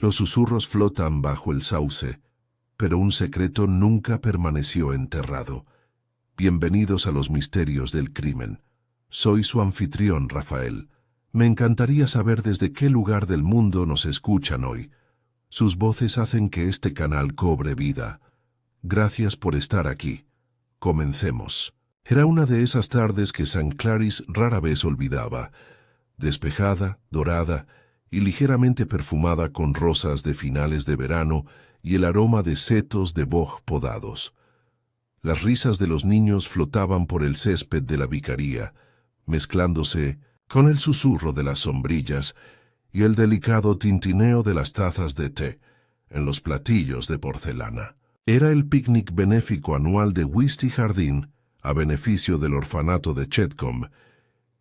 Los susurros flotan bajo el sauce, pero un secreto nunca permaneció enterrado. Bienvenidos a los misterios del crimen. Soy su anfitrión, Rafael. Me encantaría saber desde qué lugar del mundo nos escuchan hoy. Sus voces hacen que este canal cobre vida. Gracias por estar aquí. Comencemos. Era una de esas tardes que St. Clarice rara vez olvidaba, despejada, dorada y ligeramente perfumada con rosas de finales de verano y el aroma de setos de boj podados. Las risas de los niños flotaban por el césped de la vicaría, mezclándose con el susurro de las sombrillas y el delicado tintineo de las tazas de té en los platillos de porcelana. Era el picnic benéfico anual de Wisty Jardín a beneficio del orfanato de Chetcombe,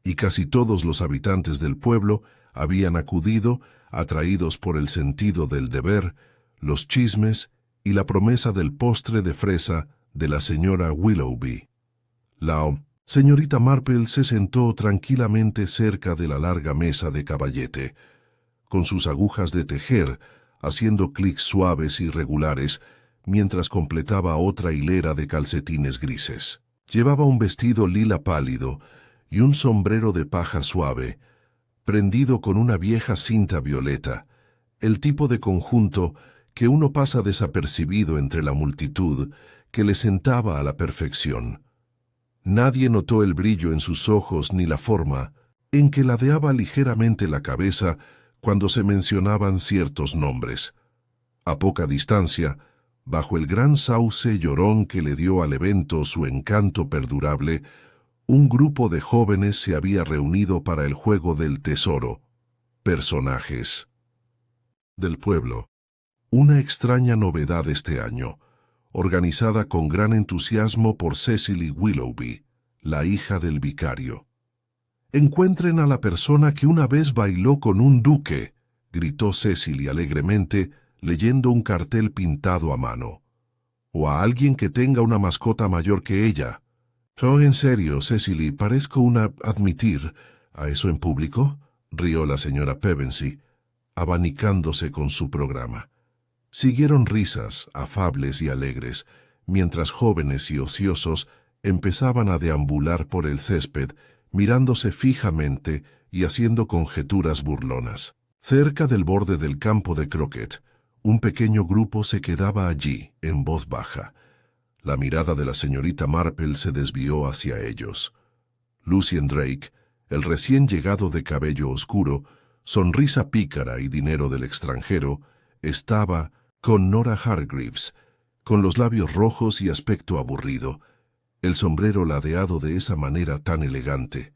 y casi todos los habitantes del pueblo habían acudido, atraídos por el sentido del deber, los chismes y la promesa del postre de fresa de la señora Willoughby. La señorita Marple se sentó tranquilamente cerca de la larga mesa de caballete, con sus agujas de tejer haciendo clics suaves y regulares mientras completaba otra hilera de calcetines grises. Llevaba un vestido lila pálido y un sombrero de paja suave, prendido con una vieja cinta violeta, el tipo de conjunto que uno pasa desapercibido entre la multitud, que le sentaba a la perfección. Nadie notó el brillo en sus ojos ni la forma en que ladeaba ligeramente la cabeza cuando se mencionaban ciertos nombres. A poca distancia, bajo el gran sauce llorón que le dio al evento su encanto perdurable, un grupo de jóvenes se había reunido para el juego del tesoro. Personajes del pueblo. Una extraña novedad este año, organizada con gran entusiasmo por Cecily Willoughby, la hija del vicario. «Encuentren a la persona que una vez bailó con un duque», gritó Cecily alegremente, leyendo un cartel pintado a mano. «O a alguien que tenga una mascota mayor que ella». «Oh, en serio, Cecily, parezco una admitir a eso en público», rió la señora Pevensey, abanicándose con su programa. Siguieron risas, afables y alegres, mientras jóvenes y ociosos empezaban a deambular por el césped, mirándose fijamente y haciendo conjeturas burlonas. Cerca del borde del campo de croquet, un pequeño grupo se quedaba allí, en voz baja. La mirada de la señorita Marple se desvió hacia ellos. Lucien Drake, el recién llegado de cabello oscuro, sonrisa pícara y dinero del extranjero, estaba con Nora Hargreaves, con los labios rojos y aspecto aburrido, el sombrero ladeado de esa manera tan elegante.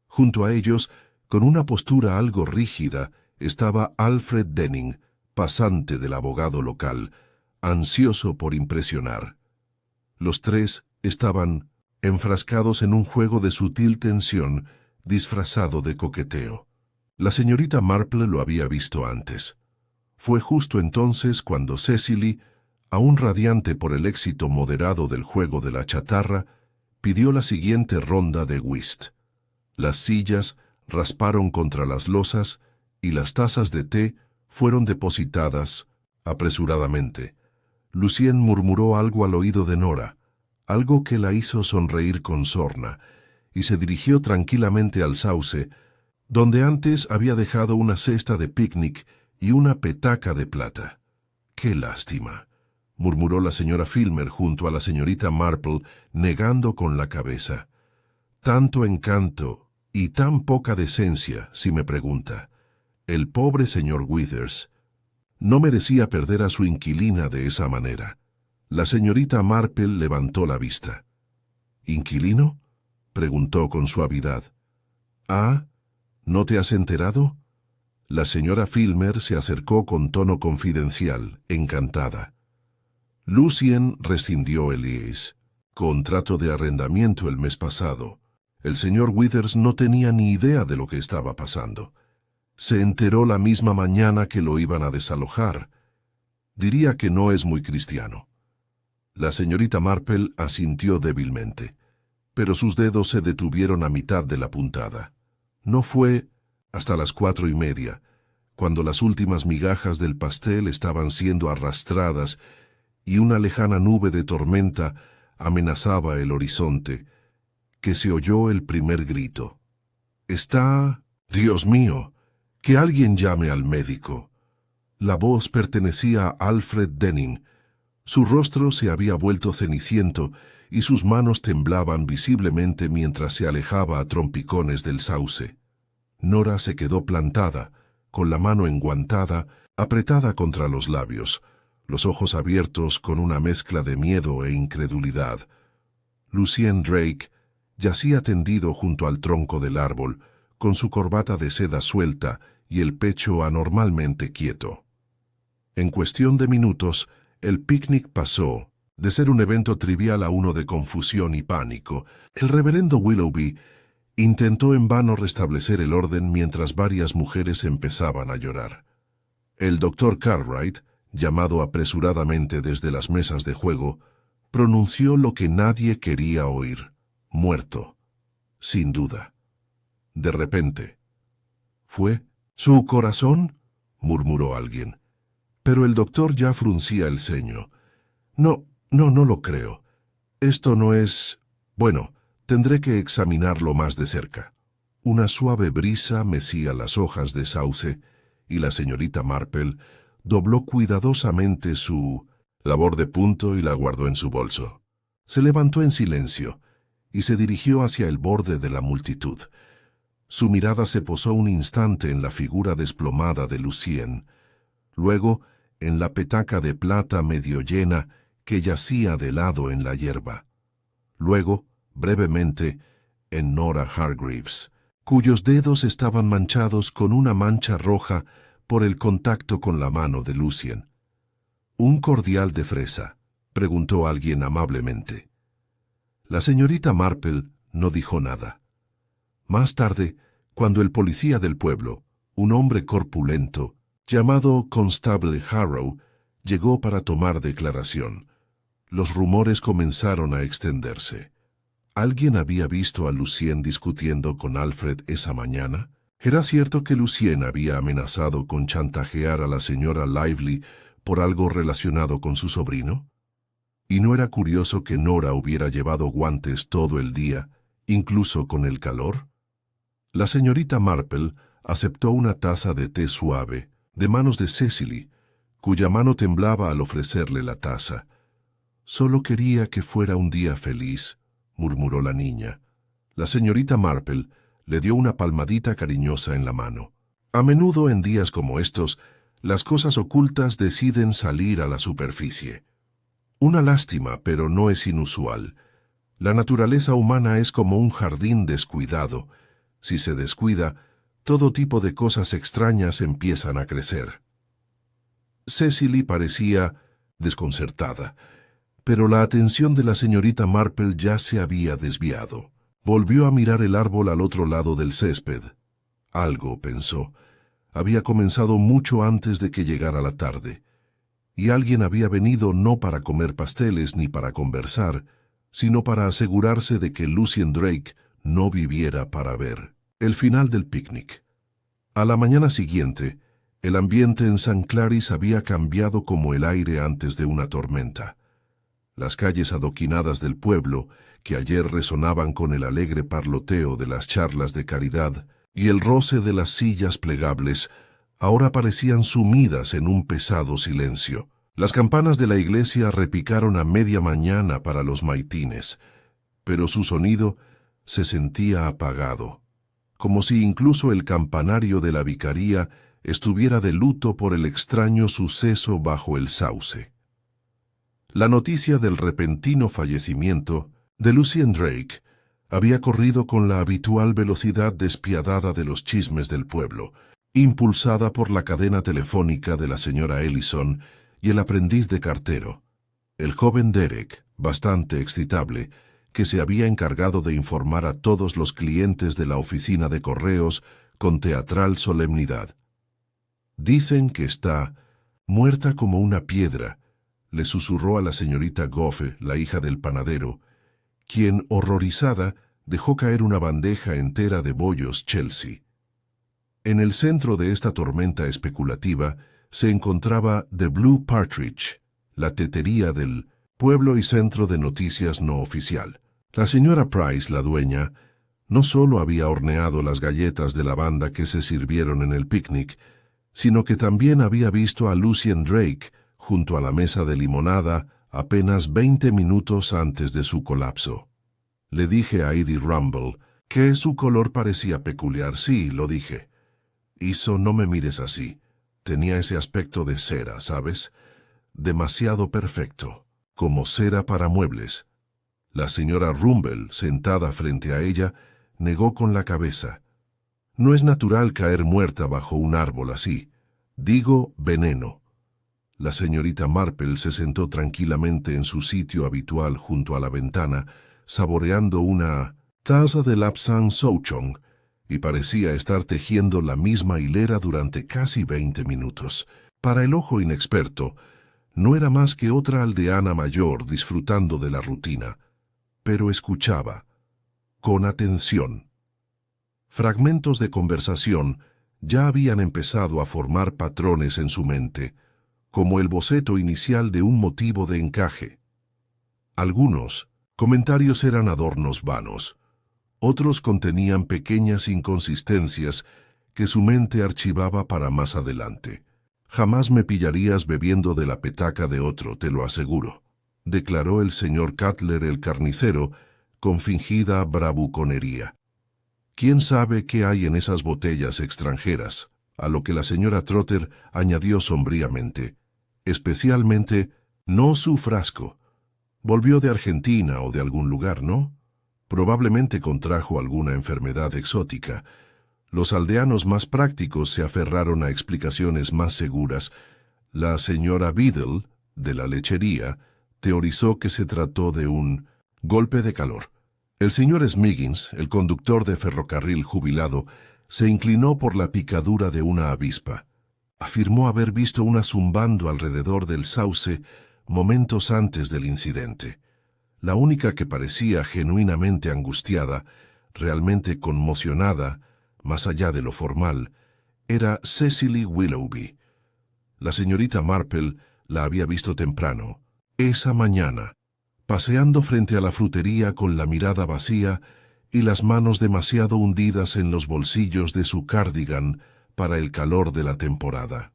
Junto a ellos, con una postura algo rígida, estaba Alfred Denning, pasante del abogado local, ansioso por impresionar. Los tres estaban enfrascados en un juego de sutil tensión disfrazado de coqueteo. La señorita Marple lo había visto antes. Fue justo entonces cuando Cecily, aún radiante por el éxito moderado del juego de la chatarra, pidió la siguiente ronda de whist. Las sillas rasparon contra las losas y las tazas de té fueron depositadas apresuradamente. Lucien murmuró algo al oído de Nora, algo que la hizo sonreír con sorna, y se dirigió tranquilamente al sauce, donde antes había dejado una cesta de picnic y una petaca de plata. «¡Qué lástima!», murmuró la señora Filmer junto a la señorita Marple, negando con la cabeza. «Tanto encanto y tan poca decencia, si me pregunta. El pobre señor Withers no merecía perder a su inquilina de esa manera». La señorita Marple levantó la vista. «¿Inquilino?», preguntó con suavidad. «Ah, ¿no te has enterado?». La señora Filmer se acercó con tono confidencial, encantada. Lucien rescindió el lease. Contrato de arrendamiento el mes pasado. El señor Withers no tenía ni idea de lo que estaba pasando. Se enteró la misma mañana que lo iban a desalojar. Diría que no es muy cristiano. La señorita Marple asintió débilmente, pero sus dedos se detuvieron a mitad de la puntada. No fue hasta las 4:30, cuando las últimas migajas del pastel estaban siendo arrastradas y una lejana nube de tormenta amenazaba el horizonte, que se oyó el primer grito. «¡Está... Dios mío! ¡Que alguien llame al médico!». La voz pertenecía a Alfred Denning. Su rostro se había vuelto ceniciento y sus manos temblaban visiblemente mientras se alejaba a trompicones del sauce. Nora se quedó plantada, con la mano enguantada, apretada contra los labios, los ojos abiertos con una mezcla de miedo e incredulidad. Lucien Drake yacía tendido junto al tronco del árbol, con su corbata de seda suelta y el pecho anormalmente quieto. En cuestión de minutos, el picnic pasó de ser un evento trivial a uno de confusión y pánico. El reverendo Willoughby intentó en vano restablecer el orden mientras varias mujeres empezaban a llorar. El doctor Cartwright, llamado apresuradamente desde las mesas de juego, pronunció lo que nadie quería oír: muerto, sin duda. De repente. «¿Fue su corazón?», murmuró alguien. Pero el doctor ya fruncía el ceño. No lo creo. Esto no es... Bueno, tendré que examinarlo más de cerca». Una suave brisa mecía las hojas de sauce y la señorita Marple dobló cuidadosamente su labor de punto y la guardó en su bolso. Se levantó en silencio y se dirigió hacia el borde de la multitud. Su mirada se posó un instante en la figura desplomada de Lucien, luego en la petaca de plata medio llena que yacía de lado en la hierba, luego, brevemente, en Nora Hargreaves, cuyos dedos estaban manchados con una mancha roja por el contacto con la mano de Lucien. «¿Un cordial de fresa?», preguntó alguien amablemente. La señorita Marple no dijo nada. Más tarde, cuando el policía del pueblo, un hombre corpulento, llamado Constable Harrow, llegó para tomar declaración, los rumores comenzaron a extenderse. ¿Alguien había visto a Lucien discutiendo con Alfred esa mañana? ¿Era cierto que Lucien había amenazado con chantajear a la señora Lively por algo relacionado con su sobrino? ¿Y no era curioso que Nora hubiera llevado guantes todo el día, incluso con el calor? La señorita Marple aceptó una taza de té suave, de manos de Cecily, cuya mano temblaba al ofrecerle la taza. «Solo quería que fuera un día feliz», murmuró la niña. La señorita Marple le dio una palmadita cariñosa en la mano. A menudo en días como estos, las cosas ocultas deciden salir a la superficie. Una lástima, pero no es inusual. La naturaleza humana es como un jardín descuidado. Si se descuida, todo tipo de cosas extrañas empiezan a crecer. Cecily parecía desconcertada, pero la atención de la señorita Marple ya se había desviado. Volvió a mirar el árbol al otro lado del césped. Algo, pensó, había comenzado mucho antes de que llegara la tarde, y alguien había venido no para comer pasteles ni para conversar, sino para asegurarse de que Lucien Drake no viviera para ver el final del picnic. A la mañana siguiente, el ambiente en St. Claris había cambiado como el aire antes de una tormenta. Las calles adoquinadas del pueblo, que ayer resonaban con el alegre parloteo de las charlas de caridad y el roce de las sillas plegables, ahora parecían sumidas en un pesado silencio. Las campanas de la iglesia repicaron a media mañana para los maitines, pero su sonido se sentía apagado, como si incluso el campanario de la vicaría estuviera de luto por el extraño suceso bajo el sauce. La noticia del repentino fallecimiento de Lucien Drake había corrido con la habitual velocidad despiadada de los chismes del pueblo, impulsada por la cadena telefónica de la señora Ellison y el aprendiz de cartero, el joven Derek, bastante excitable, que se había encargado de informar a todos los clientes de la oficina de correos con teatral solemnidad. «Dicen que está muerta como una piedra», le susurró a la señorita Goffe, la hija del panadero, quien, horrorizada, dejó caer una bandeja entera de bollos Chelsea. En el centro de esta tormenta especulativa se encontraba The Blue Partridge, la tetería del pueblo y centro de noticias no oficial. La señora Price, la dueña, no solo había horneado las galletas de lavanda que se sirvieron en el picnic, sino que también había visto a Lucien Drake junto a la mesa de limonada apenas 20 minutos antes de su colapso. Le dije a Edie Rumble que su color parecía peculiar. Sí, lo dije. Hizo, no me mires así. Tenía ese aspecto de cera, ¿sabes? Demasiado perfecto, como cera para muebles. La señora Rumble, sentada frente a ella, negó con la cabeza. No es natural caer muerta bajo un árbol así. Digo, veneno. La señorita Marple se sentó tranquilamente en su sitio habitual junto a la ventana, saboreando una taza de Lapsang Souchong, y parecía estar tejiendo la misma hilera durante casi 20 minutos. Para el ojo inexperto, no era más que otra aldeana mayor disfrutando de la rutina, pero escuchaba, con atención. Fragmentos de conversación ya habían empezado a formar patrones en su mente, como el boceto inicial de un motivo de encaje. Algunos comentarios eran adornos vanos, otros contenían pequeñas inconsistencias que su mente archivaba para más adelante. Jamás me pillarías bebiendo de la petaca de otro, te lo aseguro, declaró el señor Cutler el carnicero con fingida bravuconería. ¿Quién sabe qué hay en esas botellas extranjeras? A lo que la señora Trotter añadió sombríamente. Especialmente, no su frasco. Volvió de Argentina o de algún lugar, ¿no? Probablemente contrajo alguna enfermedad exótica. Los aldeanos más prácticos se aferraron a explicaciones más seguras. La señora Biddle, de la lechería, teorizó que se trató de un golpe de calor. El señor Smiggins, el conductor de ferrocarril jubilado, se inclinó por la picadura de una avispa. Afirmó haber visto una zumbando alrededor del sauce momentos antes del incidente. La única que parecía genuinamente angustiada, realmente conmocionada, más allá de lo formal, era Cecily Willoughby. La señorita Marple la había visto temprano, esa mañana, paseando frente a la frutería con la mirada vacía y las manos demasiado hundidas en los bolsillos de su cardigan para el calor de la temporada.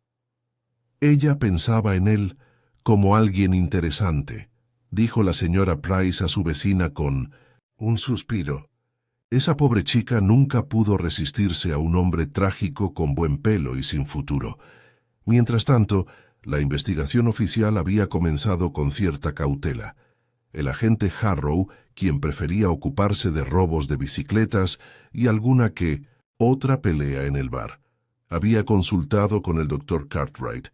Ella pensaba en él como alguien interesante, dijo la señora Price a su vecina con un suspiro. Esa pobre chica nunca pudo resistirse a un hombre trágico con buen pelo y sin futuro. Mientras tanto, la investigación oficial había comenzado con cierta cautela. El agente Harrow, quien prefería ocuparse de robos de bicicletas y alguna que otra pelea en el bar, había consultado con el doctor Cartwright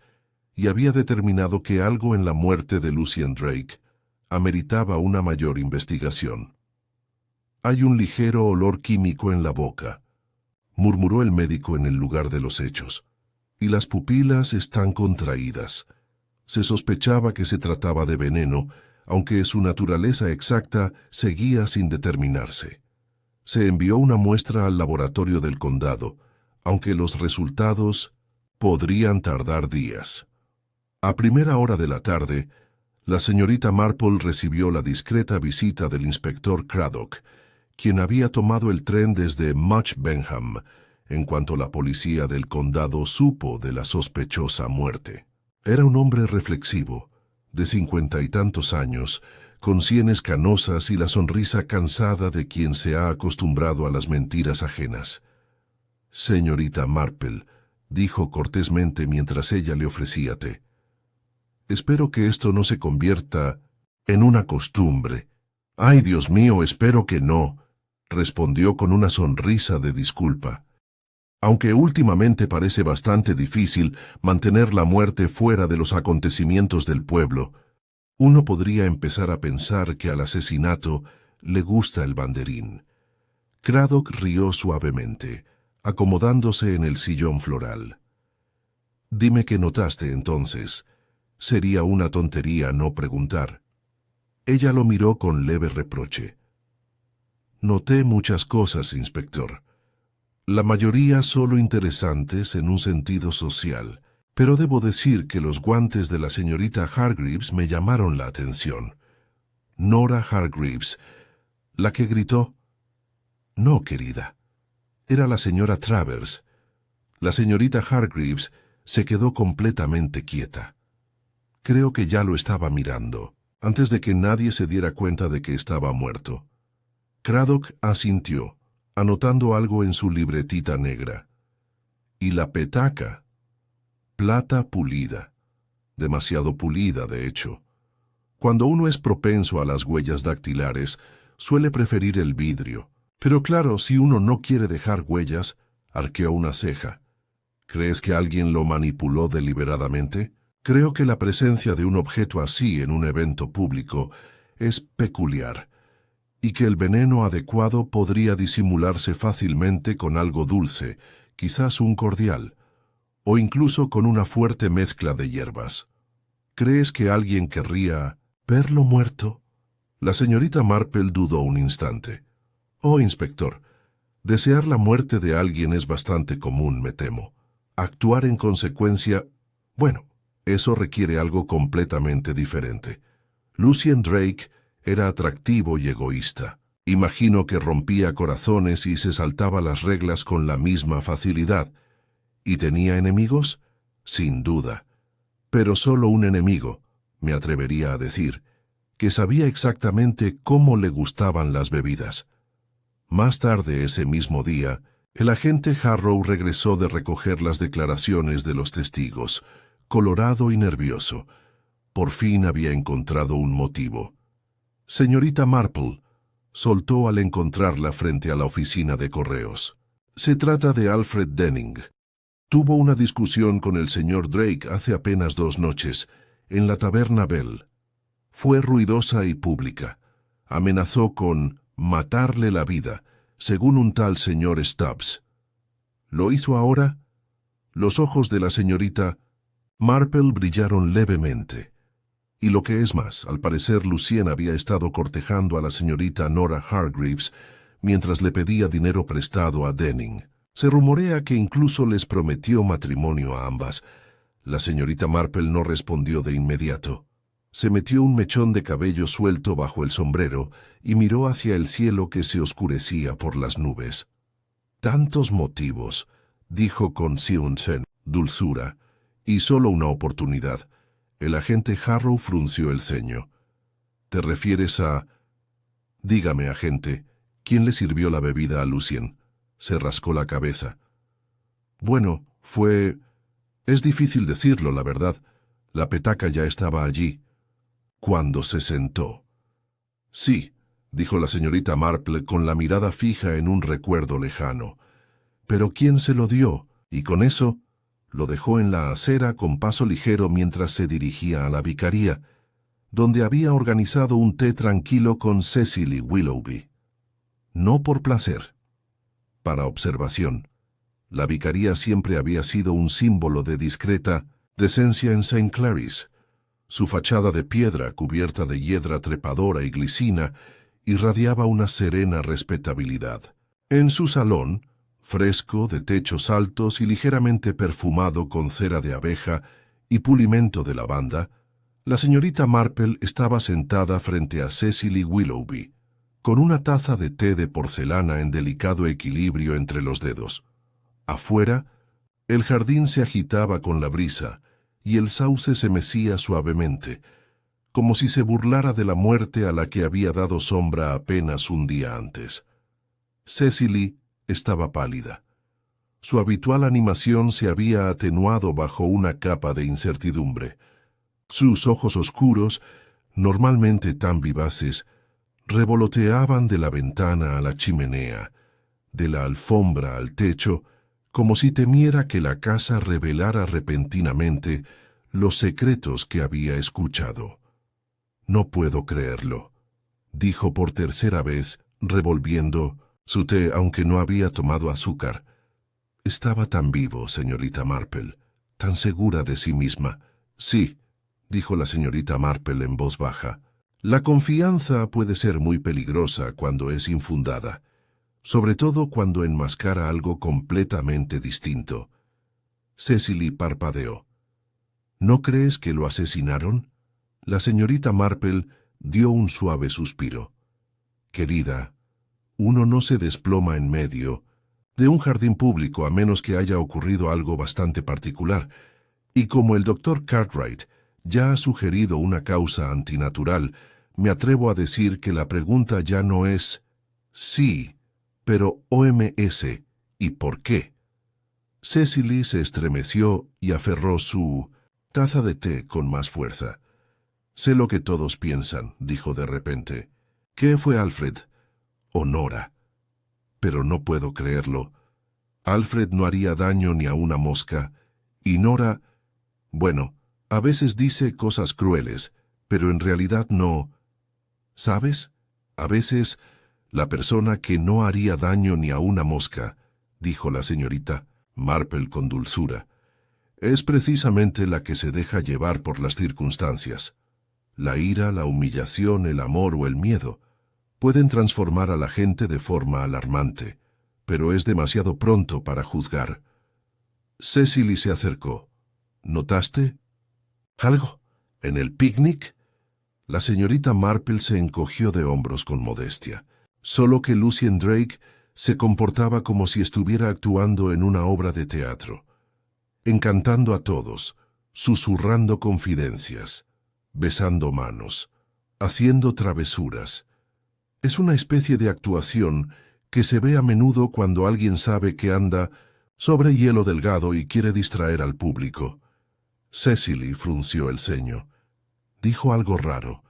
y había determinado que algo en la muerte de Lucien Drake ameritaba una mayor investigación. «Hay un ligero olor químico en la boca», murmuró el médico en el lugar de los hechos, «y las pupilas están contraídas. Se sospechaba que se trataba de veneno, aunque su naturaleza exacta seguía sin determinarse. Se envió una muestra al laboratorio del condado, aunque los resultados podrían tardar días». A primera hora de la tarde, la señorita Marple recibió la discreta visita del inspector Craddock, quien había tomado el tren desde Much Benham, en cuanto la policía del condado supo de la sospechosa muerte. Era un hombre reflexivo, de 50 y tantos años, con sienes canosas y la sonrisa cansada de quien se ha acostumbrado a las mentiras ajenas. «Señorita Marple», dijo cortésmente mientras ella le ofrecía té, «espero que esto no se convierta en una costumbre». «Ay, Dios mío, espero que no», respondió con una sonrisa de disculpa. «Aunque últimamente parece bastante difícil mantener la muerte fuera de los acontecimientos del pueblo, uno podría empezar a pensar que al asesinato le gusta el banderín». Craddock rió suavemente, acomodándose en el sillón floral. «Dime qué notaste entonces. Sería una tontería no preguntar». Ella lo miró con leve reproche. «Noté muchas cosas, inspector. La mayoría solo interesantes en un sentido social, pero debo decir que los guantes de la señorita Hargreaves me llamaron la atención. Nora Hargreaves, la que gritó. No, querida. Era la señora Travers. La señorita Hargreaves se quedó completamente quieta. Creo que ya lo estaba mirando, antes de que nadie se diera cuenta de que estaba muerto. Craddock asintió, anotando algo en su libretita negra. Y la petaca. Plata pulida. Demasiado pulida, de hecho. Cuando uno es propenso a las huellas dactilares, suele preferir el vidrio. Pero claro, si uno no quiere dejar huellas, arqueó una ceja. ¿Crees que alguien lo manipuló deliberadamente? Creo que la presencia de un objeto así en un evento público es peculiar, y que el veneno adecuado podría disimularse fácilmente con algo dulce, quizás un cordial, o incluso con una fuerte mezcla de hierbas. ¿Crees que alguien querría verlo muerto? La señorita Marple dudó un instante. Oh, inspector, desear la muerte de alguien es bastante común, me temo. Actuar en consecuencia, bueno, eso requiere algo completamente diferente. Lucien Drake era atractivo y egoísta. Imagino que rompía corazones y se saltaba las reglas con la misma facilidad. ¿Y tenía enemigos? Sin duda. Pero solo un enemigo, me atrevería a decir, que sabía exactamente cómo le gustaban las bebidas. Más tarde ese mismo día, el agente Harrow regresó de recoger las declaraciones de los testigos, colorado y nervioso. Por fin había encontrado un motivo. Señorita Marple, soltó al encontrarla frente a la oficina de correos. Se trata de Alfred Denning. Tuvo una discusión con el señor Drake hace apenas 2 noches, en la taberna Bell. Fue ruidosa y pública. Amenazó con matarle la vida, según un tal señor Stubbs. ¿Lo hizo ahora? Los ojos de la señorita Marple brillaron levemente. Y lo que es más, al parecer Lucien había estado cortejando a la señorita Nora Hargreaves mientras le pedía dinero prestado a Denning. Se rumorea que incluso les prometió matrimonio a ambas. La señorita Marple no respondió de inmediato. Se metió un mechón de cabello suelto bajo el sombrero y miró hacia el cielo que se oscurecía por las nubes. Tantos motivos, dijo con cierta dulzura, y solo una oportunidad. El agente Harrow frunció el ceño. ¿Te refieres a...? Dígame, agente, ¿quién le sirvió la bebida a Lucien? Se rascó la cabeza. Bueno, fue... Es difícil decirlo, la verdad. La petaca ya estaba allí. Cuando se sentó. Sí, dijo la señorita Marple con la mirada fija en un recuerdo lejano. Pero ¿quién se lo dio? Y con eso lo dejó en la acera con paso ligero mientras se dirigía a la vicaría, donde había organizado un té tranquilo con Cecily Willoughby. No por placer. Para observación. La vicaría siempre había sido un símbolo de discreta decencia en St. Clarice. Su fachada de piedra cubierta de hiedra trepadora y glicina irradiaba una serena respetabilidad. En su salón, fresco, de techos altos y ligeramente perfumado con cera de abeja y pulimento de lavanda, la señorita Marple estaba sentada frente a Cecily Willoughby, con una taza de té de porcelana en delicado equilibrio entre los dedos. Afuera, el jardín se agitaba con la brisa y el sauce se mecía suavemente, como si se burlara de la muerte a la que había dado sombra apenas un día antes. Cecily estaba pálida. Su habitual animación se había atenuado bajo una capa de incertidumbre. Sus ojos oscuros, normalmente tan vivaces, revoloteaban de la ventana a la chimenea, de la alfombra al techo, como si temiera que la casa revelara repentinamente los secretos que había escuchado. «No puedo creerlo», dijo por tercera vez, revolviendo su té, aunque no había tomado azúcar. Estaba tan vivo, señorita Marple, tan segura de sí misma. Sí, dijo la señorita Marple en voz baja. La confianza puede ser muy peligrosa cuando es infundada. sobre todo cuando enmascara algo completamente distinto. Cecily parpadeó. ¿No crees que lo asesinaron? La señorita Marple dio un suave suspiro. Querida, uno no se desploma en medio de un jardín público a menos que haya ocurrido algo bastante particular, y como el doctor Cartwright ya ha sugerido una causa antinatural, me atrevo a decir que la pregunta ya no es sí, pero OMS, ¿y por qué? Cecily se estremeció y aferró su taza de té con más fuerza. Sé lo que todos piensan, dijo de repente. ¿Qué fue Alfred? ¿O Nora? Pero no puedo creerlo. Alfred no haría daño ni a una mosca, y Nora, bueno, a veces dice cosas crueles, pero en realidad no. ¿Sabes? A veces, la persona que no haría daño ni a una mosca, dijo la señorita Marple con dulzura, es precisamente la que se deja llevar por las circunstancias. La ira, la humillación, el amor o el miedo pueden transformar a la gente de forma alarmante, pero es demasiado pronto para juzgar. Cecily se acercó. ¿Notaste algo en el picnic? La señorita Marple se encogió de hombros con modestia. Solo que Lucien Drake se comportaba como si estuviera actuando en una obra de teatro, encantando a todos, susurrando confidencias, besando manos, haciendo travesuras. Es una especie de actuación que se ve a menudo cuando alguien sabe que anda sobre hielo delgado y quiere distraer al público. Cecily frunció el ceño. Dijo algo raro.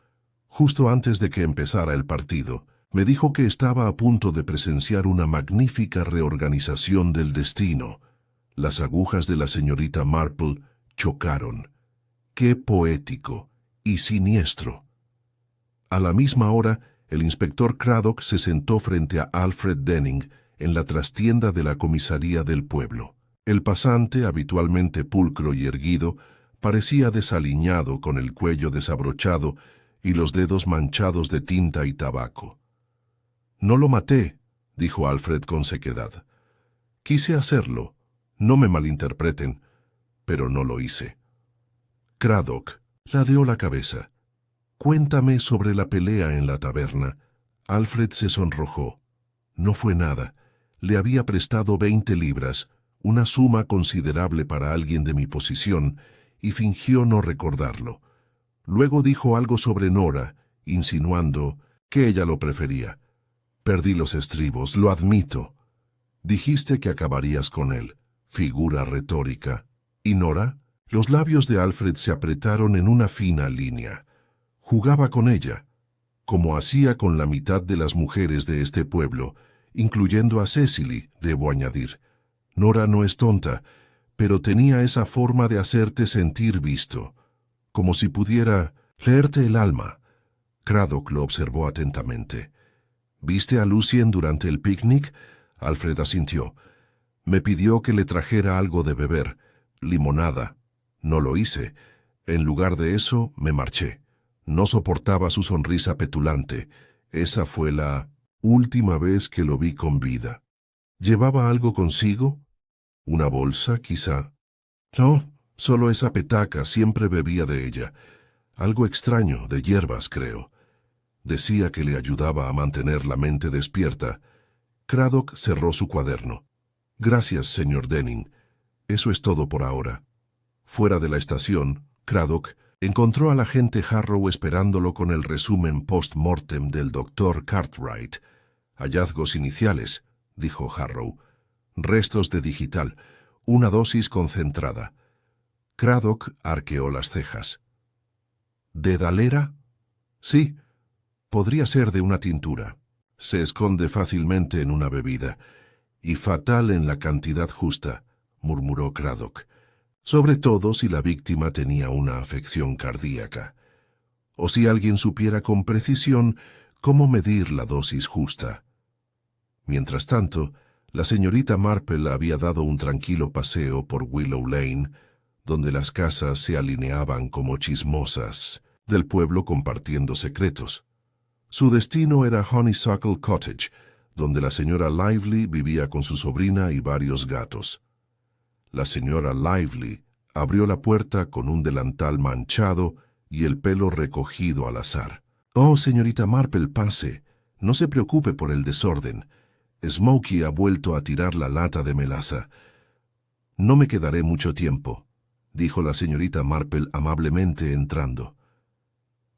Justo antes de que empezara el partido, me dijo que estaba a punto de presenciar una magnífica reorganización del destino. Las agujas de la señorita Marple chocaron. ¡Qué poético y siniestro! A la misma hora, el inspector Craddock se sentó frente a Alfred Denning en la trastienda de la comisaría del pueblo. El pasante, habitualmente pulcro y erguido, parecía desaliñado con el cuello desabrochado y los dedos manchados de tinta y tabaco. «No lo maté», dijo Alfred con sequedad. «Quise hacerlo, no me malinterpreten, pero no lo hice». Craddock ladeó la cabeza. «Cuéntame sobre la pelea en la taberna». Alfred se sonrojó. No fue nada. Le había prestado 20 libras, una suma considerable para alguien de mi posición, y fingió no recordarlo. Luego dijo algo sobre Nora, insinuando que ella lo prefería. «Perdí los estribos, lo admito». «Dijiste que acabarías con él». Figura retórica. ¿Y Nora? Los labios de Alfred se apretaron en una fina línea. Jugaba con ella, como hacía con la mitad de las mujeres de este pueblo, incluyendo a Cecily, debo añadir. Nora no es tonta, pero tenía esa forma de hacerte sentir visto, como si pudiera leerte el alma. Craddock lo observó atentamente. ¿Viste a Lucien durante el picnic? Alfred asintió. Me pidió que le trajera algo de beber, limonada. No lo hice. En lugar de eso, me marché. No soportaba su sonrisa petulante. Esa fue la última vez que lo vi con vida. ¿Llevaba algo consigo? ¿Una bolsa, quizá? No, solo esa petaca, siempre bebía de ella. Algo extraño, de hierbas, creo. Decía que le ayudaba a mantener la mente despierta. Craddock cerró su cuaderno. Gracias, señor Denning. Eso es todo por ahora. Fuera de la estación, Craddock encontró al agente Harrow esperándolo con el resumen post-mortem del doctor Cartwright. Hallazgos iniciales, dijo Harrow. Restos de digital, una dosis concentrada. Craddock arqueó las cejas. ¿Dedalera? Sí, podría ser de una tintura. Se esconde fácilmente en una bebida. Y fatal en la cantidad justa, murmuró Craddock. Sobre todo si la víctima tenía una afección cardíaca. O si alguien supiera con precisión cómo medir la dosis justa. Mientras tanto, la señorita Marple había dado un tranquilo paseo por Willow Lane, donde las casas se alineaban como chismosas, del pueblo compartiendo secretos. Su destino era Honeysuckle Cottage, donde la señora Lively vivía con su sobrina y varios gatos. La señora Lively abrió la puerta con un delantal manchado y el pelo recogido al azar. «Oh, señorita Marple, pase. No se preocupe por el desorden. Smokey ha vuelto a tirar la lata de melaza. No me quedaré mucho tiempo», dijo la señorita Marple amablemente entrando.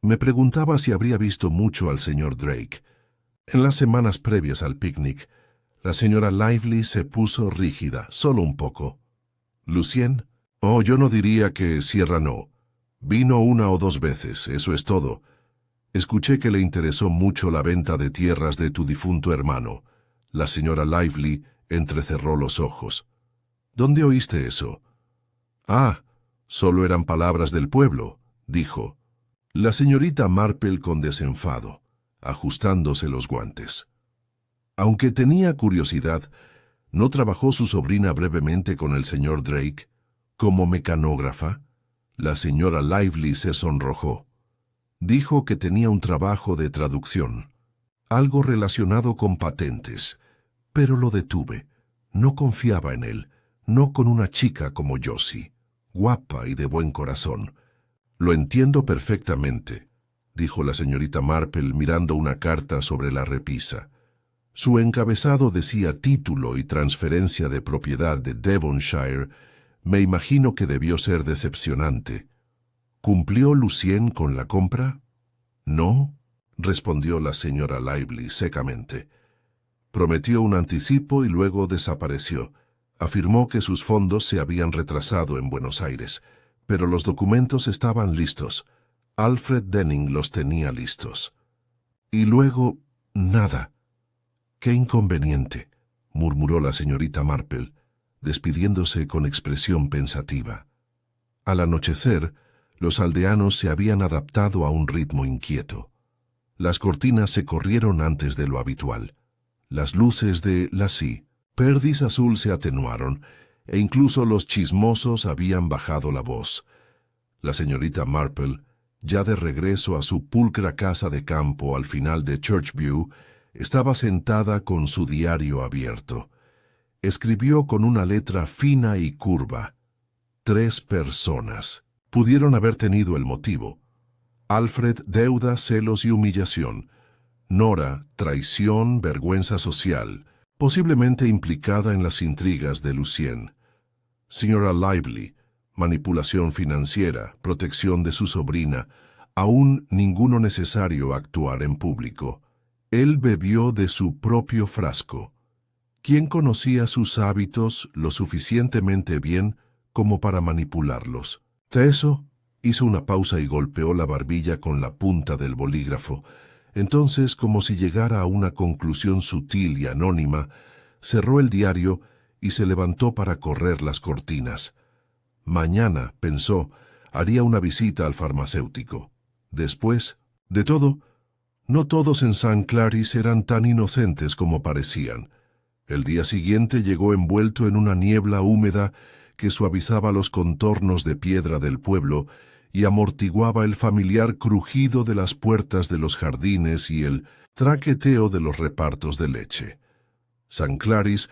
Me preguntaba si habría visto mucho al señor Drake. En las semanas previas al picnic, la señora Lively se puso rígida, solo un poco. «¿Lucien? Oh, yo no diría que Sierra no. Vino 1 o 2 veces, eso es todo. Escuché que le interesó mucho la venta de tierras de tu difunto hermano». La señora Lively entrecerró los ojos. «¿Dónde oíste eso?» «Ah, solo eran palabras del pueblo», dijo. La señorita Marple con desenfado, ajustándose los guantes. Aunque tenía curiosidad, ¿no trabajó su sobrina brevemente con el señor Drake como mecanógrafa? La señora Lively se sonrojó. Dijo que tenía un trabajo de traducción, algo relacionado con patentes, pero lo detuve. No confiaba en él, no con una chica como Josie, guapa y de buen corazón. «Lo entiendo perfectamente», dijo la señorita Marple mirando una carta sobre la repisa. Su encabezado decía título y transferencia de propiedad de Devonshire. Me imagino que debió ser decepcionante. ¿Cumplió Lucien con la compra? «No», respondió la señora Lively secamente. Prometió un anticipo y luego desapareció. Afirmó que sus fondos se habían retrasado en Buenos Aires, pero los documentos estaban listos. Alfred Denning los tenía listos. Y luego, nada. «Qué inconveniente», murmuró la señorita Marple, despidiéndose con expresión pensativa. Al anochecer, los aldeanos se habían adaptado a un ritmo inquieto. Las cortinas se corrieron antes de lo habitual. Las luces de Lassie, perdiz azul, se atenuaron, e incluso los chismosos habían bajado la voz. La señorita Marple, ya de regreso a su pulcra casa de campo al final de Churchview, estaba sentada con su diario abierto. Escribió con una letra fina y curva. 3 personas. Pudieron haber tenido el motivo. Alfred, deuda, celos y humillación. Nora, traición, vergüenza social, posiblemente implicada en las intrigas de Lucien. Señora Lively, manipulación financiera, protección de su sobrina, aún ninguno necesario actuar en público. Él bebió de su propio frasco. ¿Quién conocía sus hábitos lo suficientemente bien como para manipularlos? Teso hizo una pausa y golpeó la barbilla con la punta del bolígrafo. Entonces, como si llegara a una conclusión sutil y anónima, cerró el diario y se levantó para correr las cortinas. Mañana, pensó, haría una visita al farmacéutico. Después, de todo, no todos en St. Claris eran tan inocentes como parecían. El día siguiente llegó envuelto en una niebla húmeda que suavizaba los contornos de piedra del pueblo y amortiguaba el familiar crujido de las puertas de los jardines y el traqueteo de los repartos de leche. St. Claris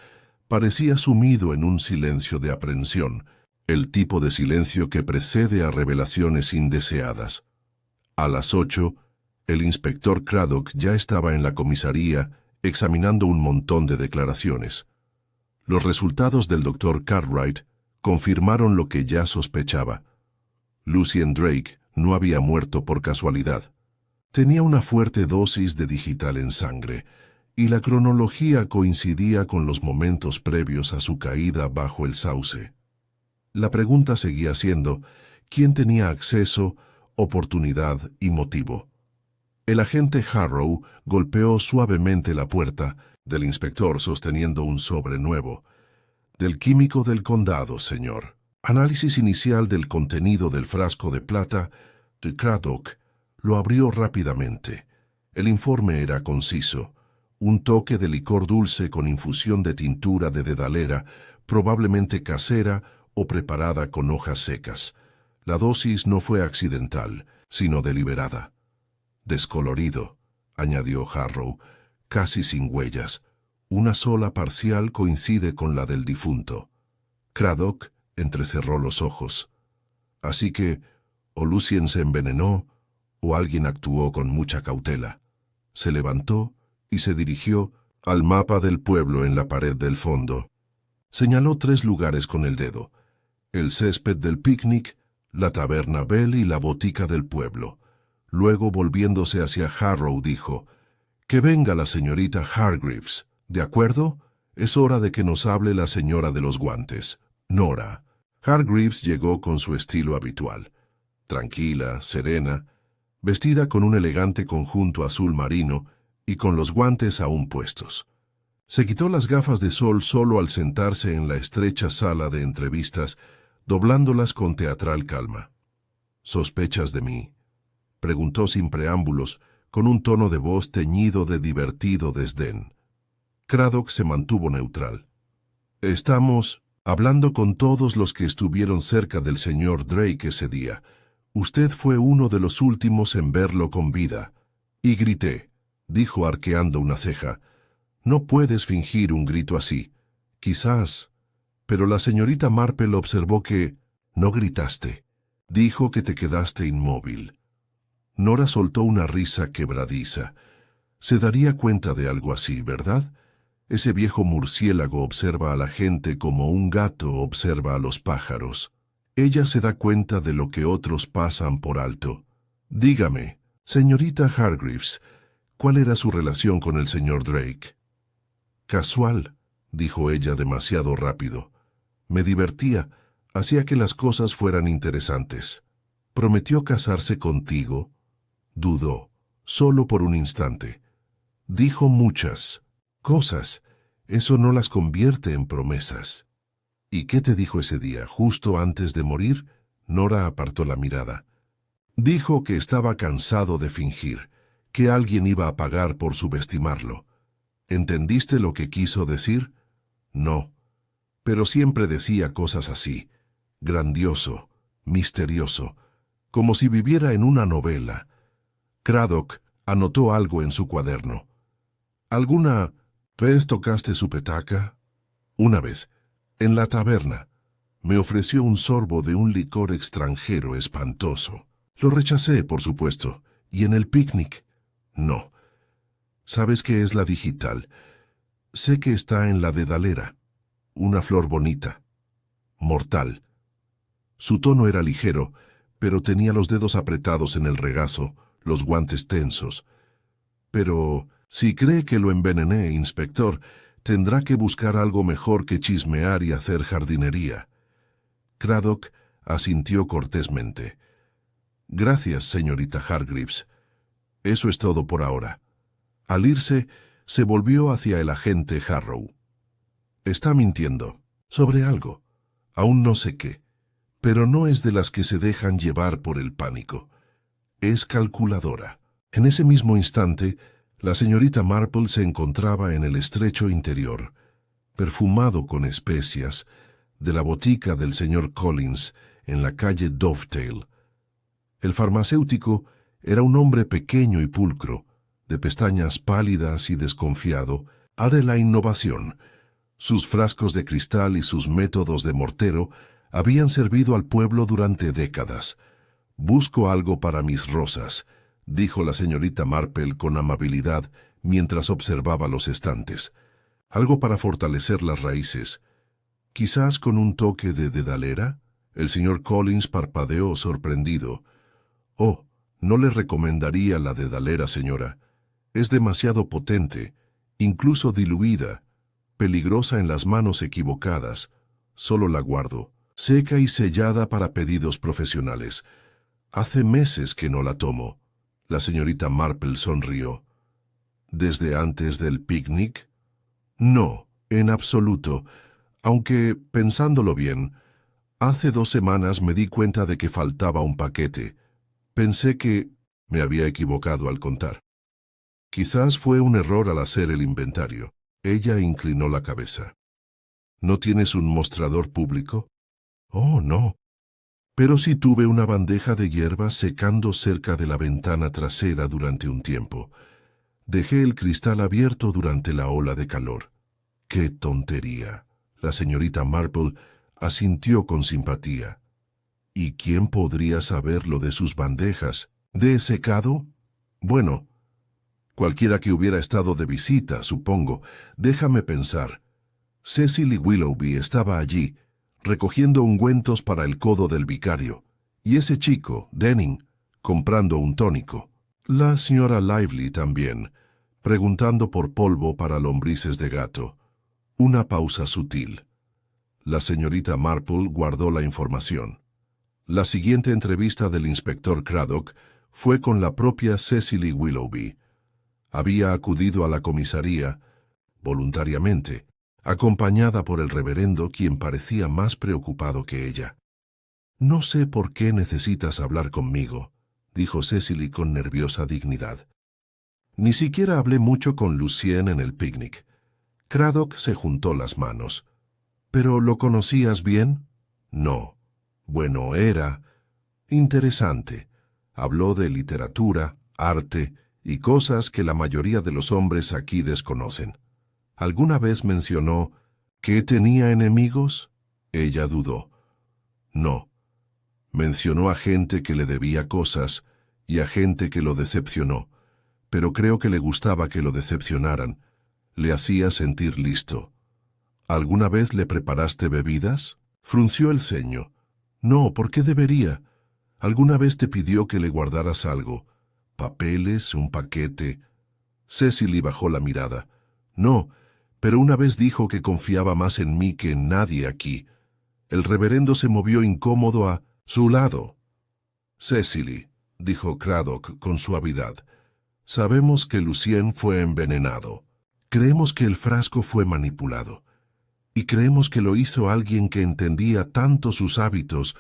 parecía sumido en un silencio de aprensión, el tipo de silencio que precede a revelaciones indeseadas. A las 8, el inspector Craddock ya estaba en la comisaría examinando un montón de declaraciones. Los resultados del doctor Cartwright confirmaron lo que ya sospechaba. Lucien Drake no había muerto por casualidad. Tenía una fuerte dosis de digital en sangre, y la cronología coincidía con los momentos previos a su caída bajo el sauce. La pregunta seguía siendo, ¿quién tenía acceso, oportunidad y motivo? El agente Harrow golpeó suavemente la puerta del inspector sosteniendo un sobre nuevo. «Del químico del condado, señor. Análisis inicial del contenido del frasco de plata de Craddock». Lo abrió rápidamente. El informe era conciso. Un toque de licor dulce con infusión de tintura de dedalera, probablemente casera o preparada con hojas secas. La dosis no fue accidental, sino deliberada. «Descolorido», añadió Harrow, «casi sin huellas. Una sola parcial coincide con la del difunto. Craddock entrecerró los ojos. Así que, o Lucien se envenenó, o alguien actuó con mucha cautela. Se levantó y se dirigió al mapa del pueblo en la pared del fondo. Señaló 3 lugares con el dedo: el césped del picnic, la taberna Bell y la botica del pueblo. Luego, volviéndose hacia Harrow, dijo: «Que venga la señorita Hargreaves, ¿de acuerdo? Es hora de que nos hable la señora de los guantes, Nora». Hargreaves llegó con su estilo habitual, tranquila, serena, vestida con un elegante conjunto azul marino y con los guantes aún puestos. Se quitó las gafas de sol solo al sentarse en la estrecha sala de entrevistas, doblándolas con teatral calma. «¿Sospechas de mí?», preguntó sin preámbulos, con un tono de voz teñido de divertido desdén. Craddock se mantuvo neutral. «Estamos hablando con todos los que estuvieron cerca del señor Drake ese día. Usted fue uno de los últimos en verlo con vida». «Y grité», dijo arqueando una ceja. «No puedes fingir un grito así». «Quizás». Pero la señorita Marple observó que no gritaste. Dijo que te quedaste inmóvil. Nora soltó una risa quebradiza. Se daría cuenta de algo así, ¿verdad? Ese viejo murciélago observa a la gente como un gato observa a los pájaros. Ella se da cuenta de lo que otros pasan por alto. Dígame, señorita Hargreaves, ¿cuál era su relación con el señor Drake? Casual, dijo ella demasiado rápido. Me divertía, hacía que las cosas fueran interesantes. ¿Prometió casarse contigo? Dudó, solo por un instante. Dijo muchas cosas. Eso no las convierte en promesas. ¿Y qué te dijo ese día, justo antes de morir? Nora apartó la mirada. Dijo que estaba cansado de fingir, que alguien iba a pagar por subestimarlo. ¿Entendiste lo que quiso decir? No. Pero siempre decía cosas así, grandioso, misterioso, como si viviera en una novela. Craddock anotó algo en su cuaderno. ¿Alguna vez tocaste su petaca? Una vez, en la taberna. Me ofreció un sorbo de un licor extranjero espantoso. Lo rechacé, por supuesto. ¿Y en el picnic? No. ¿Sabes qué es la digital? Sé que está en la dedalera. Una flor bonita. Mortal. Su tono era ligero, pero tenía los dedos apretados en el regazo, los guantes tensos. Pero si cree que lo envenené, inspector, tendrá que buscar algo mejor que chismear y hacer jardinería. Craddock asintió cortésmente. Gracias, señorita Hargreaves. Eso es todo por ahora. Al irse, se volvió hacia el agente Harrow. Está mintiendo. Sobre algo. Aún no sé qué. Pero no es de las que se dejan llevar por el pánico. Es calculadora. En ese mismo instante, la señorita Marple se encontraba en el estrecho interior, perfumado con especias, de la botica del señor Collins en la calle Dovetail. El farmacéutico era un hombre pequeño y pulcro, de pestañas pálidas y desconfiado, de la innovación. Sus frascos de cristal y sus métodos de mortero habían servido al pueblo durante décadas. «Busco algo para mis rosas», dijo la señorita Marple con amabilidad mientras observaba los estantes. «Algo para fortalecer las raíces. ¿Quizás con un toque de dedalera?» El señor Collins parpadeó sorprendido. «Oh, no le recomendaría la dedalera, señora. Es demasiado potente, incluso diluida, peligrosa en las manos equivocadas. Solo la guardo, seca y sellada para pedidos profesionales. Hace meses que no la tomo». La señorita Marple sonrió. «¿Desde antes del picnic?» «No, en absoluto, aunque, pensándolo bien, hace 2 semanas me di cuenta de que faltaba un paquete. Pensé que me había equivocado al contar. Quizás fue un error al hacer el inventario». Ella inclinó la cabeza. «¿No tienes un mostrador público?» «Oh, no. Pero sí tuve una bandeja de hierbas secando cerca de la ventana trasera durante un tiempo. Dejé el cristal abierto durante la ola de calor. ¡Qué tontería! La señorita Marple asintió con simpatía. ¿Y quién podría saber lo de sus bandejas? ¿De secado? Bueno, cualquiera que hubiera estado de visita, supongo. Déjame pensar. Cecily Willoughby estaba allí, recogiendo ungüentos para el codo del vicario, y ese chico, Denning, comprando un tónico. La señora Lively también, preguntando por polvo para lombrices de gato. Una pausa sutil. La señorita Marple guardó la información. La siguiente entrevista del inspector Craddock fue con la propia Cecily Willoughby. Había acudido a la comisaría, voluntariamente, acompañada por el reverendo, quien parecía más preocupado que ella. «No sé por qué necesitas hablar conmigo», dijo Cecily con nerviosa dignidad. «Ni siquiera hablé mucho con Lucien en el picnic». Craddock se juntó las manos. «¿Pero lo conocías bien?» «No». «Bueno, era interesante. Habló de literatura, arte y cosas que la mayoría de los hombres aquí desconocen. ¿Alguna vez mencionó que tenía enemigos?» Ella dudó. «No. Mencionó a gente que le debía cosas y a gente que lo decepcionó, pero creo que le gustaba que lo decepcionaran. Le hacía sentir listo». «¿Alguna vez le preparaste bebidas?» Frunció el ceño. «No, ¿por qué debería? ¿Alguna vez te pidió que le guardaras algo? ¿Papeles? ¿Un paquete?» Cecily bajó la mirada. «No, pero una vez dijo que confiaba más en mí que en nadie aquí». El reverendo se movió incómodo a su lado. «Cecily», dijo Craddock con suavidad, «sabemos que Lucien fue envenenado. Creemos que el frasco fue manipulado. Y creemos que lo hizo alguien que entendía tanto sus hábitos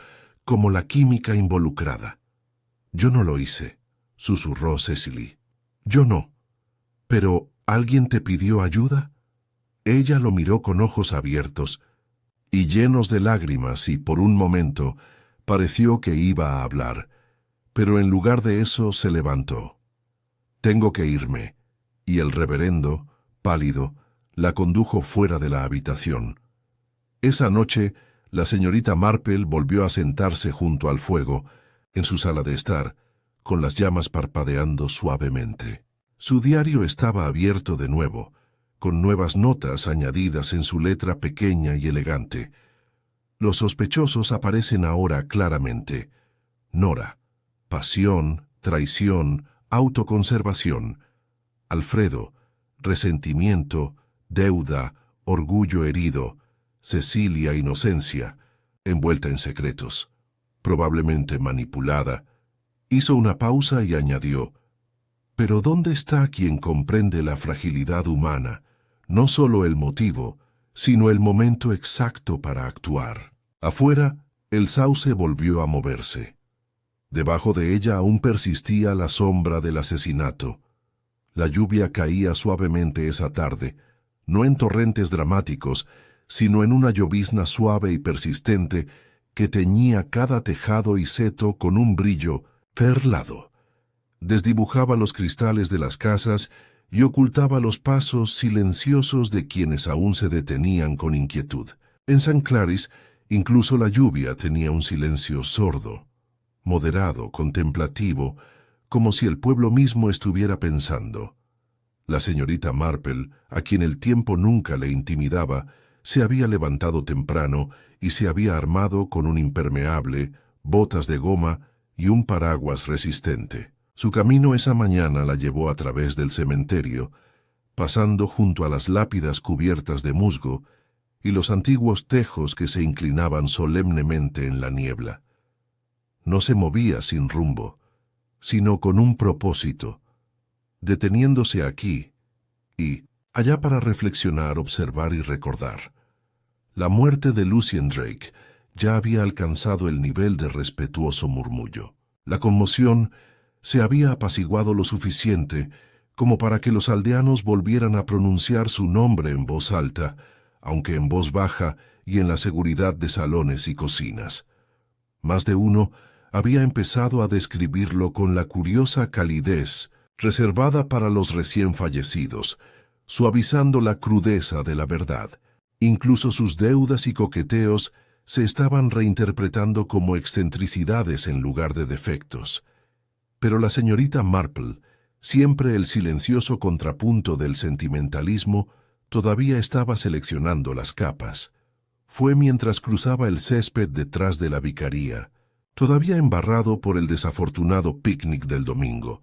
como la química involucrada». «Yo no lo hice», susurró Cecily. «Yo no. Pero, ¿alguien te pidió ayuda?» Ella lo miró con ojos abiertos y llenos de lágrimas y por un momento pareció que iba a hablar, pero en lugar de eso se levantó. «Tengo que irme», y el reverendo, pálido, la condujo fuera de la habitación. Esa noche, la señorita Marple volvió a sentarse junto al fuego, en su sala de estar, con las llamas parpadeando suavemente. Su diario estaba abierto de nuevo, con nuevas notas añadidas en su letra pequeña y elegante. Los sospechosos aparecen ahora claramente. Nora, pasión, traición, autoconservación. Alfredo, resentimiento, deuda, orgullo herido. Cecilia, inocencia, envuelta en secretos, probablemente manipulada. Hizo una pausa y añadió: «Pero ¿dónde está quien comprende la fragilidad humana, no solo el motivo, sino el momento exacto para actuar?» Afuera, el sauce volvió a moverse. Debajo de ella aún persistía la sombra del asesinato. La lluvia caía suavemente esa tarde, no en torrentes dramáticos, sino en una llovizna suave y persistente que teñía cada tejado y seto con un brillo perlado. Desdibujaba los cristales de las casas y ocultaba los pasos silenciosos de quienes aún se detenían con inquietud. En St. Claris, incluso la lluvia tenía un silencio sordo, moderado, contemplativo, como si el pueblo mismo estuviera pensando. La señorita Marple, a quien el tiempo nunca le intimidaba, se había levantado temprano y se había armado con un impermeable, botas de goma y un paraguas resistente. Su camino esa mañana la llevó a través del cementerio, pasando junto a las lápidas cubiertas de musgo y los antiguos tejos que se inclinaban solemnemente en la niebla. No se movía sin rumbo, sino con un propósito, deteniéndose aquí y allá para reflexionar, observar y recordar. La muerte de Lucien Drake ya había alcanzado el nivel de respetuoso murmullo. La conmoción se había apaciguado lo suficiente como para que los aldeanos volvieran a pronunciar su nombre en voz alta, aunque en voz baja y en la seguridad de salones y cocinas. Más de uno había empezado a describirlo con la curiosa calidez reservada para los recién fallecidos, suavizando la crudeza de la verdad. Incluso sus deudas y coqueteos se estaban reinterpretando como excentricidades en lugar de defectos. Pero la señorita Marple, siempre el silencioso contrapunto del sentimentalismo, todavía estaba seleccionando las capas. Fue mientras cruzaba el césped detrás de la vicaría, todavía embarrado por el desafortunado picnic del domingo,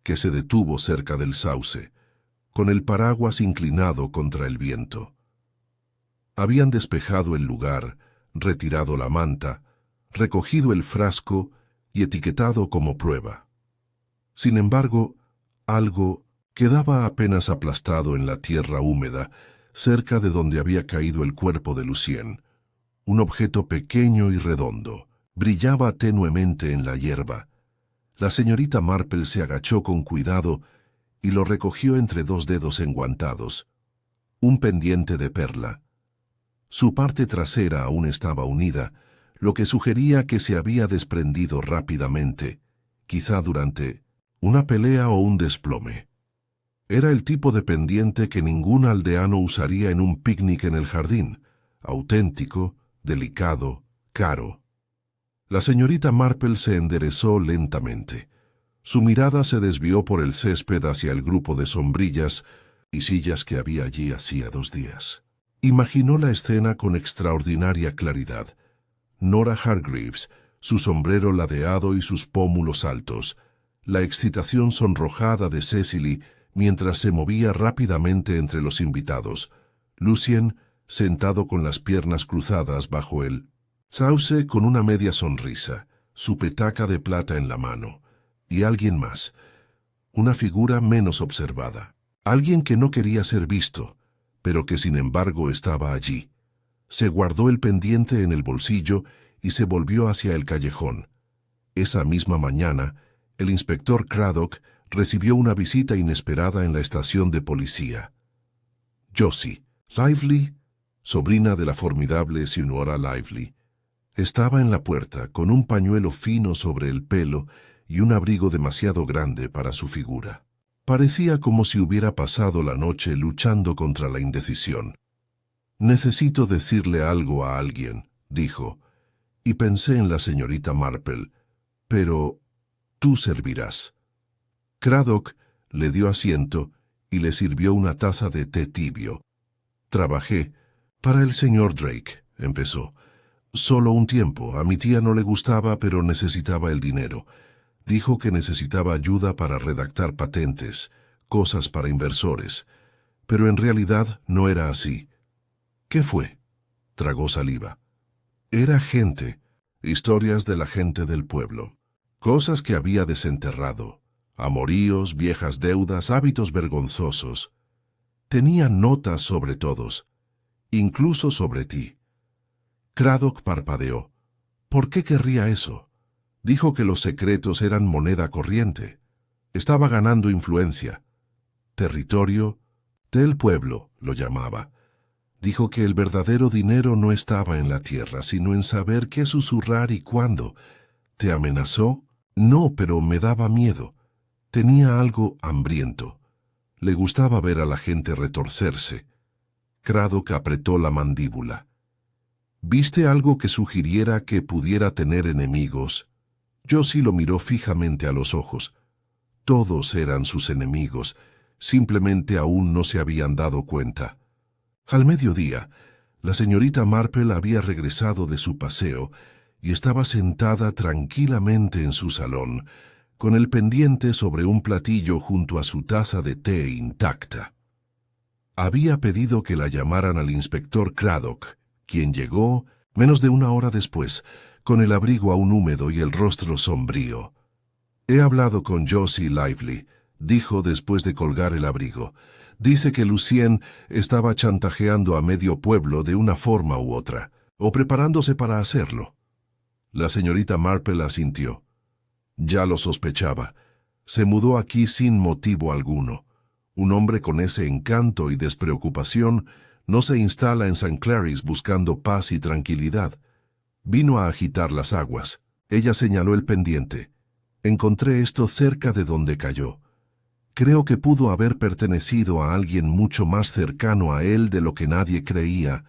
que se detuvo cerca del sauce, con el paraguas inclinado contra el viento. Habían despejado el lugar, retirado la manta, recogido el frasco y etiquetado como prueba. Sin embargo, algo quedaba apenas aplastado en la tierra húmeda, cerca de donde había caído el cuerpo de Lucien. Un objeto pequeño y redondo, brillaba tenuemente en la hierba. La señorita Marple se agachó con cuidado y lo recogió entre dos dedos enguantados. Un pendiente de perla. Su parte trasera aún estaba unida, lo que sugería que se había desprendido rápidamente, quizá durante una pelea o un desplome. Era el tipo de pendiente que ningún aldeano usaría en un picnic en el jardín, auténtico, delicado, caro. La señorita Marple se enderezó lentamente. Su mirada se desvió por el césped hacia el grupo de sombrillas y sillas que había allí hacía 2 días. Imaginó la escena con extraordinaria claridad. Nora Hargreaves, su sombrero ladeado y sus pómulos altos, la excitación sonrojada de Cecily mientras se movía rápidamente entre los invitados, Lucien sentado con las piernas cruzadas bajo el sauce con una media sonrisa, su petaca de plata en la mano, y alguien más, una figura menos observada, alguien que no quería ser visto, pero que sin embargo estaba allí. Se guardó el pendiente en el bolsillo y se volvió hacia el callejón. Esa misma mañana, el inspector Craddock recibió una visita inesperada en la estación de policía. Josie Lively, sobrina de la formidable señora Lively, estaba en la puerta con un pañuelo fino sobre el pelo y un abrigo demasiado grande para su figura. Parecía como si hubiera pasado la noche luchando contra la indecisión. «Necesito decirle algo a alguien», dijo, y pensé en la señorita Marple, «pero tú servirás». Craddock le dio asiento y le sirvió una taza de té tibio. «Trabajé para el señor Drake», empezó. «Solo un tiempo. A mi tía no le gustaba, pero necesitaba el dinero. Dijo que necesitaba ayuda para redactar patentes, cosas para inversores. Pero en realidad no era así». «¿Qué fue?», tragó saliva. «Era gente, historias de la gente del pueblo, cosas que había desenterrado, amoríos, viejas deudas, hábitos vergonzosos. Tenía notas sobre todos, incluso sobre ti». Craddock parpadeó. ¿Por qué querría eso? Dijo que los secretos eran moneda corriente. Estaba ganando influencia. Territorio del pueblo, lo llamaba. Dijo que el verdadero dinero no estaba en la tierra, sino en saber qué susurrar y cuándo. ¿Te amenazó? No, pero me daba miedo. Tenía algo hambriento. Le gustaba ver a la gente retorcerse. Craddock apretó la mandíbula. ¿Viste algo que sugiriera que pudiera tener enemigos? Josie lo miró fijamente a los ojos. Todos eran sus enemigos, simplemente aún no se habían dado cuenta. Al mediodía, la señorita Marple había regresado de su paseo y estaba sentada tranquilamente en su salón, con el pendiente sobre un platillo junto a su taza de té intacta. Había pedido que la llamaran al inspector Craddock, quien llegó menos de 1 hora después, con el abrigo aún húmedo y el rostro sombrío. «He hablado con Josie Lively», dijo después de colgar el abrigo. «Dice que Lucien estaba chantajeando a medio pueblo de una forma u otra, o preparándose para hacerlo». La señorita Marple asintió. «Ya lo sospechaba. Se mudó aquí sin motivo alguno. Un hombre con ese encanto y despreocupación no se instala en St. Claris buscando paz y tranquilidad. Vino a agitar las aguas». Ella señaló el pendiente. «Encontré esto cerca de donde cayó. Creo que pudo haber pertenecido a alguien mucho más cercano a él de lo que nadie creía.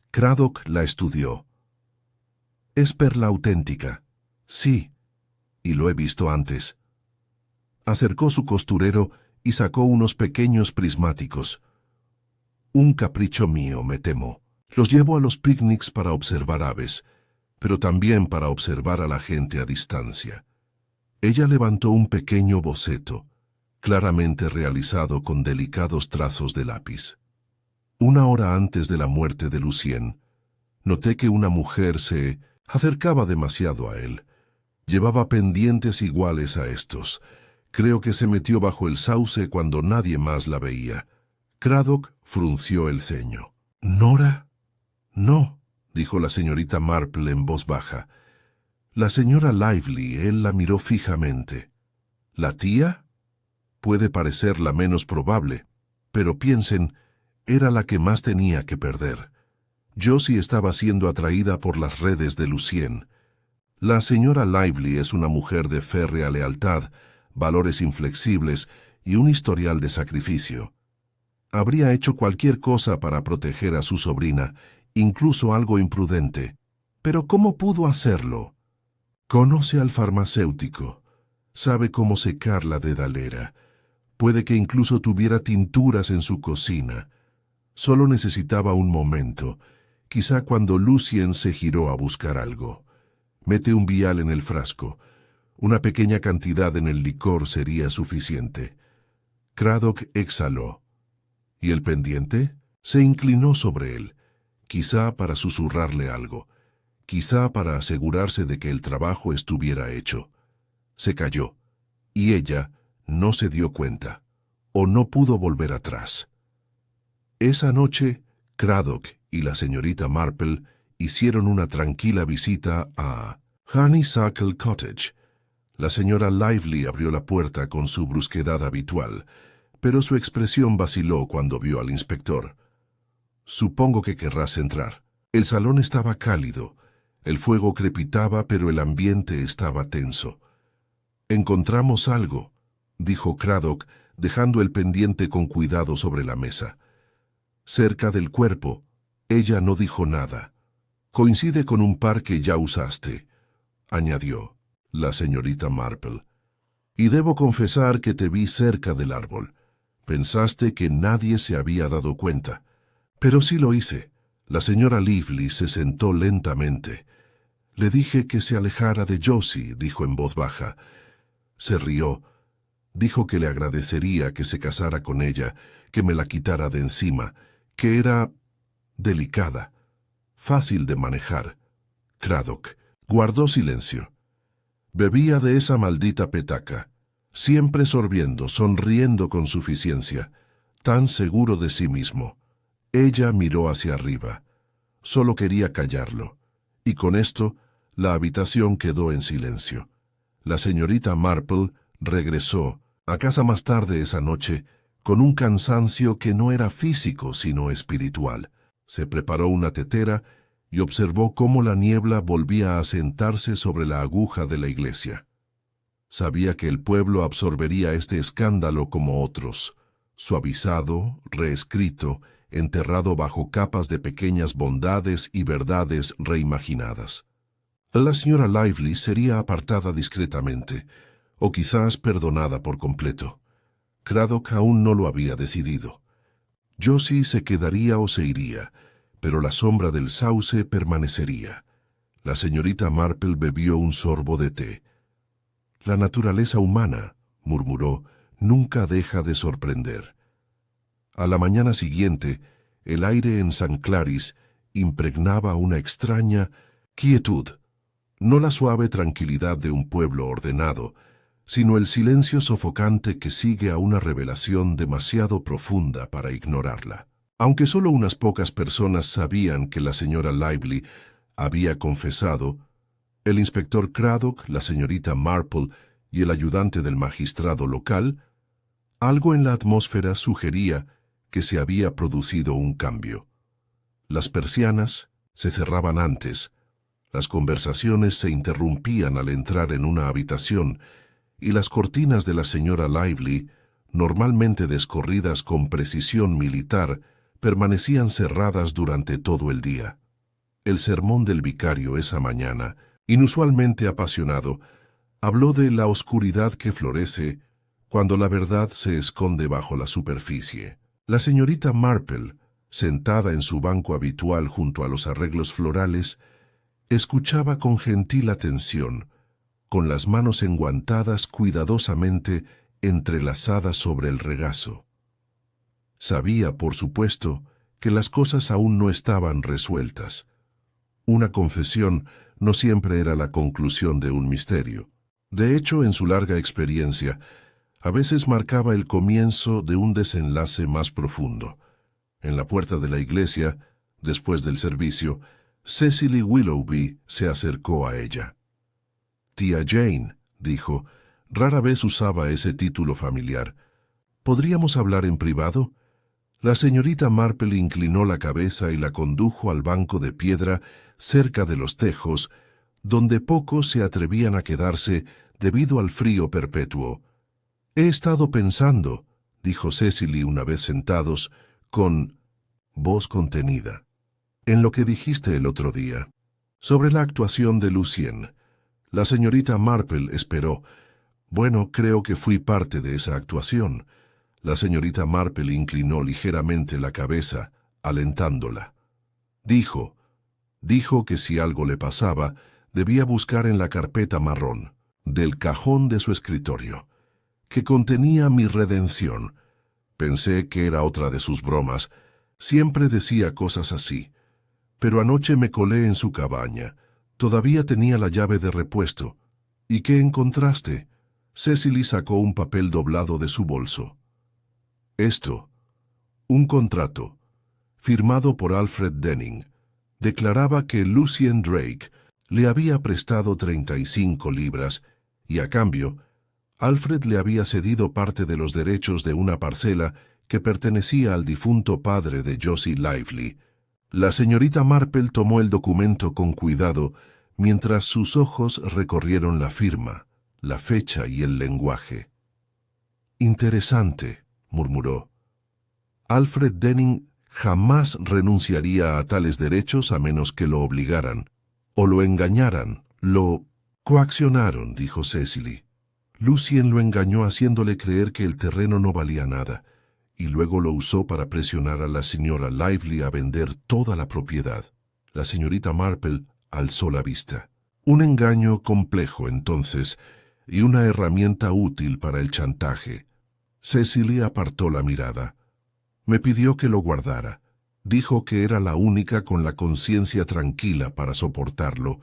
Craddock la estudió. «Es perla auténtica». «Sí, y lo he visto antes». Acercó su costurero y sacó unos pequeños prismáticos. «Un capricho mío, me temo. Los llevo a los picnics para observar aves, pero también para observar a la gente a distancia». Ella levantó un pequeño boceto, claramente realizado con delicados trazos de lápiz. «Una hora antes de la muerte de Lucien, noté que una mujer se acercaba demasiado a él. Llevaba pendientes iguales a estos. Creo que se metió bajo el sauce cuando nadie más la veía». Craddock frunció el ceño. «¿Nora?» «No», dijo la señorita Marple en voz baja. «La señora Lively», él la miró fijamente. «¿La tía?» Puede parecer la menos probable, pero piensen, era la que más tenía que perder. Josie estaba siendo atraída por las redes de Lucien. La señora Lively es una mujer de férrea lealtad, valores inflexibles y un historial de sacrificio. Habría hecho cualquier cosa para proteger a su sobrina, incluso algo imprudente. Pero ¿cómo pudo hacerlo? Conoce al farmacéutico. Sabe cómo secar la dedalera. Puede que incluso tuviera tinturas en su cocina. Solo necesitaba un momento, quizá cuando Lucien se giró a buscar algo. Mete un vial en el frasco. Una pequeña cantidad en el licor sería suficiente. Craddock exhaló. ¿Y el pendiente? Se inclinó sobre él, quizá para susurrarle algo, quizá para asegurarse de que el trabajo estuviera hecho. Se calló, y ella no se dio cuenta, o no pudo volver atrás. Esa noche, Craddock y la señorita Marple hicieron una tranquila visita a Honeysuckle Cottage. La señora Lively abrió la puerta con su brusquedad habitual, pero su expresión vaciló cuando vio al inspector. «Supongo que querrás entrar». El salón estaba cálido, el fuego crepitaba, pero el ambiente estaba tenso. «Encontramos algo», dijo Craddock, dejando el pendiente con cuidado sobre la mesa. «Cerca del cuerpo». Ella no dijo nada. «Coincide con un par que ya usaste», añadió la señorita Marple. «Y debo confesar que te vi cerca del árbol. Pensaste que nadie se había dado cuenta. Pero sí lo hice». La señora Lively se sentó lentamente. «Le dije que se alejara de Josie», dijo en voz baja. Se rió. Dijo que le agradecería que se casara con ella, que me la quitara de encima, que era delicada, fácil de manejar. Craddock guardó silencio. Bebía de esa maldita petaca, siempre sorbiendo, sonriendo con suficiencia, tan seguro de sí mismo. Ella miró hacia arriba. Solo quería callarlo. Y con esto, la habitación quedó en silencio. La señorita Marple regresó a casa más tarde esa noche con un cansancio que no era físico sino espiritual. Se preparó una tetera y observó cómo la niebla volvía a sentarse sobre la aguja de la iglesia. Sabía que el pueblo absorbería este escándalo como otros, suavizado, reescrito, enterrado bajo capas de pequeñas bondades y verdades reimaginadas. La señora Lively sería apartada discretamente, o quizás perdonada por completo. Craddock aún no lo había decidido. Josie se quedaría o se iría, pero la sombra del sauce permanecería. La señorita Marple bebió un sorbo de té. «La naturaleza humana», murmuró, «nunca deja de sorprender». A la mañana siguiente, el aire en St. Claris impregnaba una extraña quietud, no la suave tranquilidad de un pueblo ordenado, sino el silencio sofocante que sigue a una revelación demasiado profunda para ignorarla. Aunque solo unas pocas personas sabían que la señora Lively había confesado, el inspector Craddock, la señorita Marple y el ayudante del magistrado local, algo en la atmósfera sugería que se había producido un cambio. Las persianas se cerraban antes, las conversaciones se interrumpían al entrar en una habitación y las cortinas de la señora Lively normalmente descorridas con precisión militar, permanecían cerradas durante todo el día. El sermón del vicario esa mañana, inusualmente apasionado, habló de la oscuridad que florece cuando la verdad se esconde bajo la superficie. La señorita Marple, sentada en su banco habitual junto a los arreglos florales, escuchaba con gentil atención, con las manos enguantadas cuidadosamente entrelazadas sobre el regazo. Sabía, por supuesto, que las cosas aún no estaban resueltas. Una confesión no siempre era la conclusión de un misterio. De hecho, en su larga experiencia, a veces marcaba el comienzo de un desenlace más profundo. En la puerta de la iglesia, después del servicio, Cecily Willoughby se acercó a ella. «Tía Jane», dijo, rara vez usaba ese título familiar. «¿Podríamos hablar en privado?» La señorita Marple inclinó la cabeza y la condujo al banco de piedra cerca de los tejos, donde pocos se atrevían a quedarse debido al frío perpetuo. «He estado pensando», dijo Cecily una vez sentados, con voz contenida, «en lo que dijiste el otro día, sobre la actuación de Lucien». La señorita Marple esperó. «Bueno, creo que fui parte de esa actuación». La señorita Marple inclinó ligeramente la cabeza, alentándola. Dijo que si algo le pasaba, debía buscar en la carpeta marrón del cajón de su escritorio, que contenía mi redención. Pensé que era otra de sus bromas. Siempre decía cosas así. Pero anoche me colé en su cabaña. Todavía tenía la llave de repuesto. ¿Y qué encontraste? Cecily sacó un papel doblado de su bolso. Esto, un contrato, firmado por Alfred Denning, declaraba que Lucien Drake le había prestado 35 libras y, a cambio, Alfred le había cedido parte de los derechos de una parcela que pertenecía al difunto padre de Josie Lively. La señorita Marple tomó el documento con cuidado mientras sus ojos recorrieron la firma, la fecha y el lenguaje. «Interesante», murmuró. «Alfred Denning jamás renunciaría a tales derechos a menos que lo obligaran, o lo engañaran, lo coaccionaron», dijo Cecily. «Lucien lo engañó haciéndole creer que el terreno no valía nada, y luego lo usó para presionar a la señora Lively a vender toda la propiedad». La señorita Marple alzó la vista. Un engaño complejo, entonces, y una herramienta útil para el chantaje. Cecily apartó la mirada. Me pidió que lo guardara. Dijo que era la única con la conciencia tranquila para soportarlo,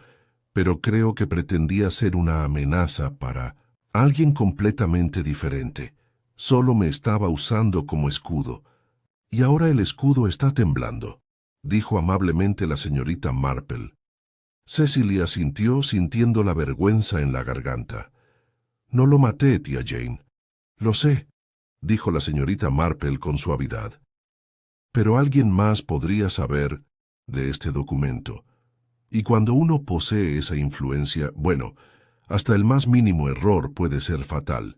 pero creo que pretendía ser una amenaza para alguien completamente diferente. Solo me estaba usando como escudo. Y ahora el escudo está temblando, dijo amablemente la señorita Marple. Cecily asintió sintiendo la vergüenza en la garganta. «No lo maté, tía Jane». «Lo sé», dijo la señorita Marple con suavidad. «Pero alguien más podría saber de este documento. Y cuando uno posee esa influencia, bueno, hasta el más mínimo error puede ser fatal».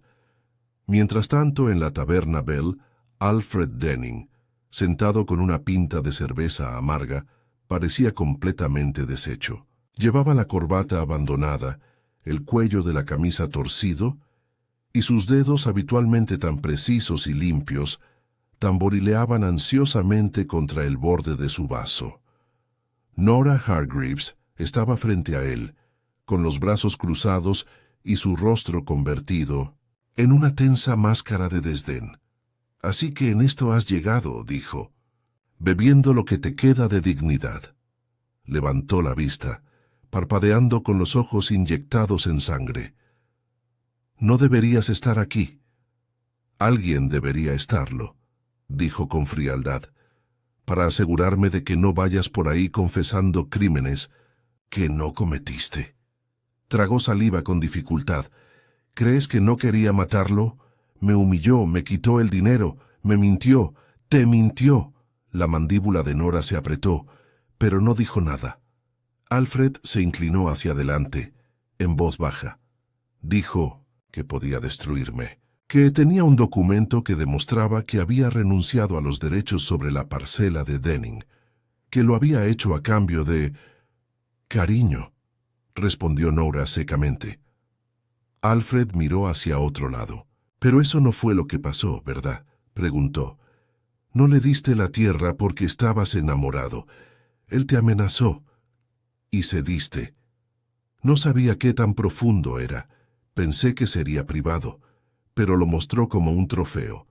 Mientras tanto, en la taberna Bell, Alfred Denning, sentado con una pinta de cerveza amarga, parecía completamente deshecho. Llevaba la corbata abandonada, el cuello de la camisa torcido, y sus dedos, habitualmente tan precisos y limpios, tamborileaban ansiosamente contra el borde de su vaso. Nora Hargreaves estaba frente a él, con los brazos cruzados y su rostro convertido en una tensa máscara de desdén. «Así que en esto has llegado», dijo, «bebiendo lo que te queda de dignidad». Levantó la vista, parpadeando con los ojos inyectados en sangre. «No deberías estar aquí». «Alguien debería estarlo», dijo con frialdad, «para asegurarme de que no vayas por ahí confesando crímenes que no cometiste». Tragó saliva con dificultad. «¿Crees que no quería matarlo? Me humilló, me quitó el dinero, me mintió, te mintió». La mandíbula de Nora se apretó, pero no dijo nada. Alfred se inclinó hacia adelante, en voz baja. Dijo que podía destruirme. que tenía un documento que demostraba que había renunciado a los derechos sobre la parcela de Denning, que lo había hecho a cambio de... Cariño, respondió Nora secamente. Alfred miró hacia otro lado. Pero eso no fue lo que pasó, ¿verdad?, preguntó. No le diste la tierra porque estabas enamorado. Él te amenazó. Y cediste. No sabía qué tan profundo era. Pensé que sería privado. Pero lo mostró como un trofeo.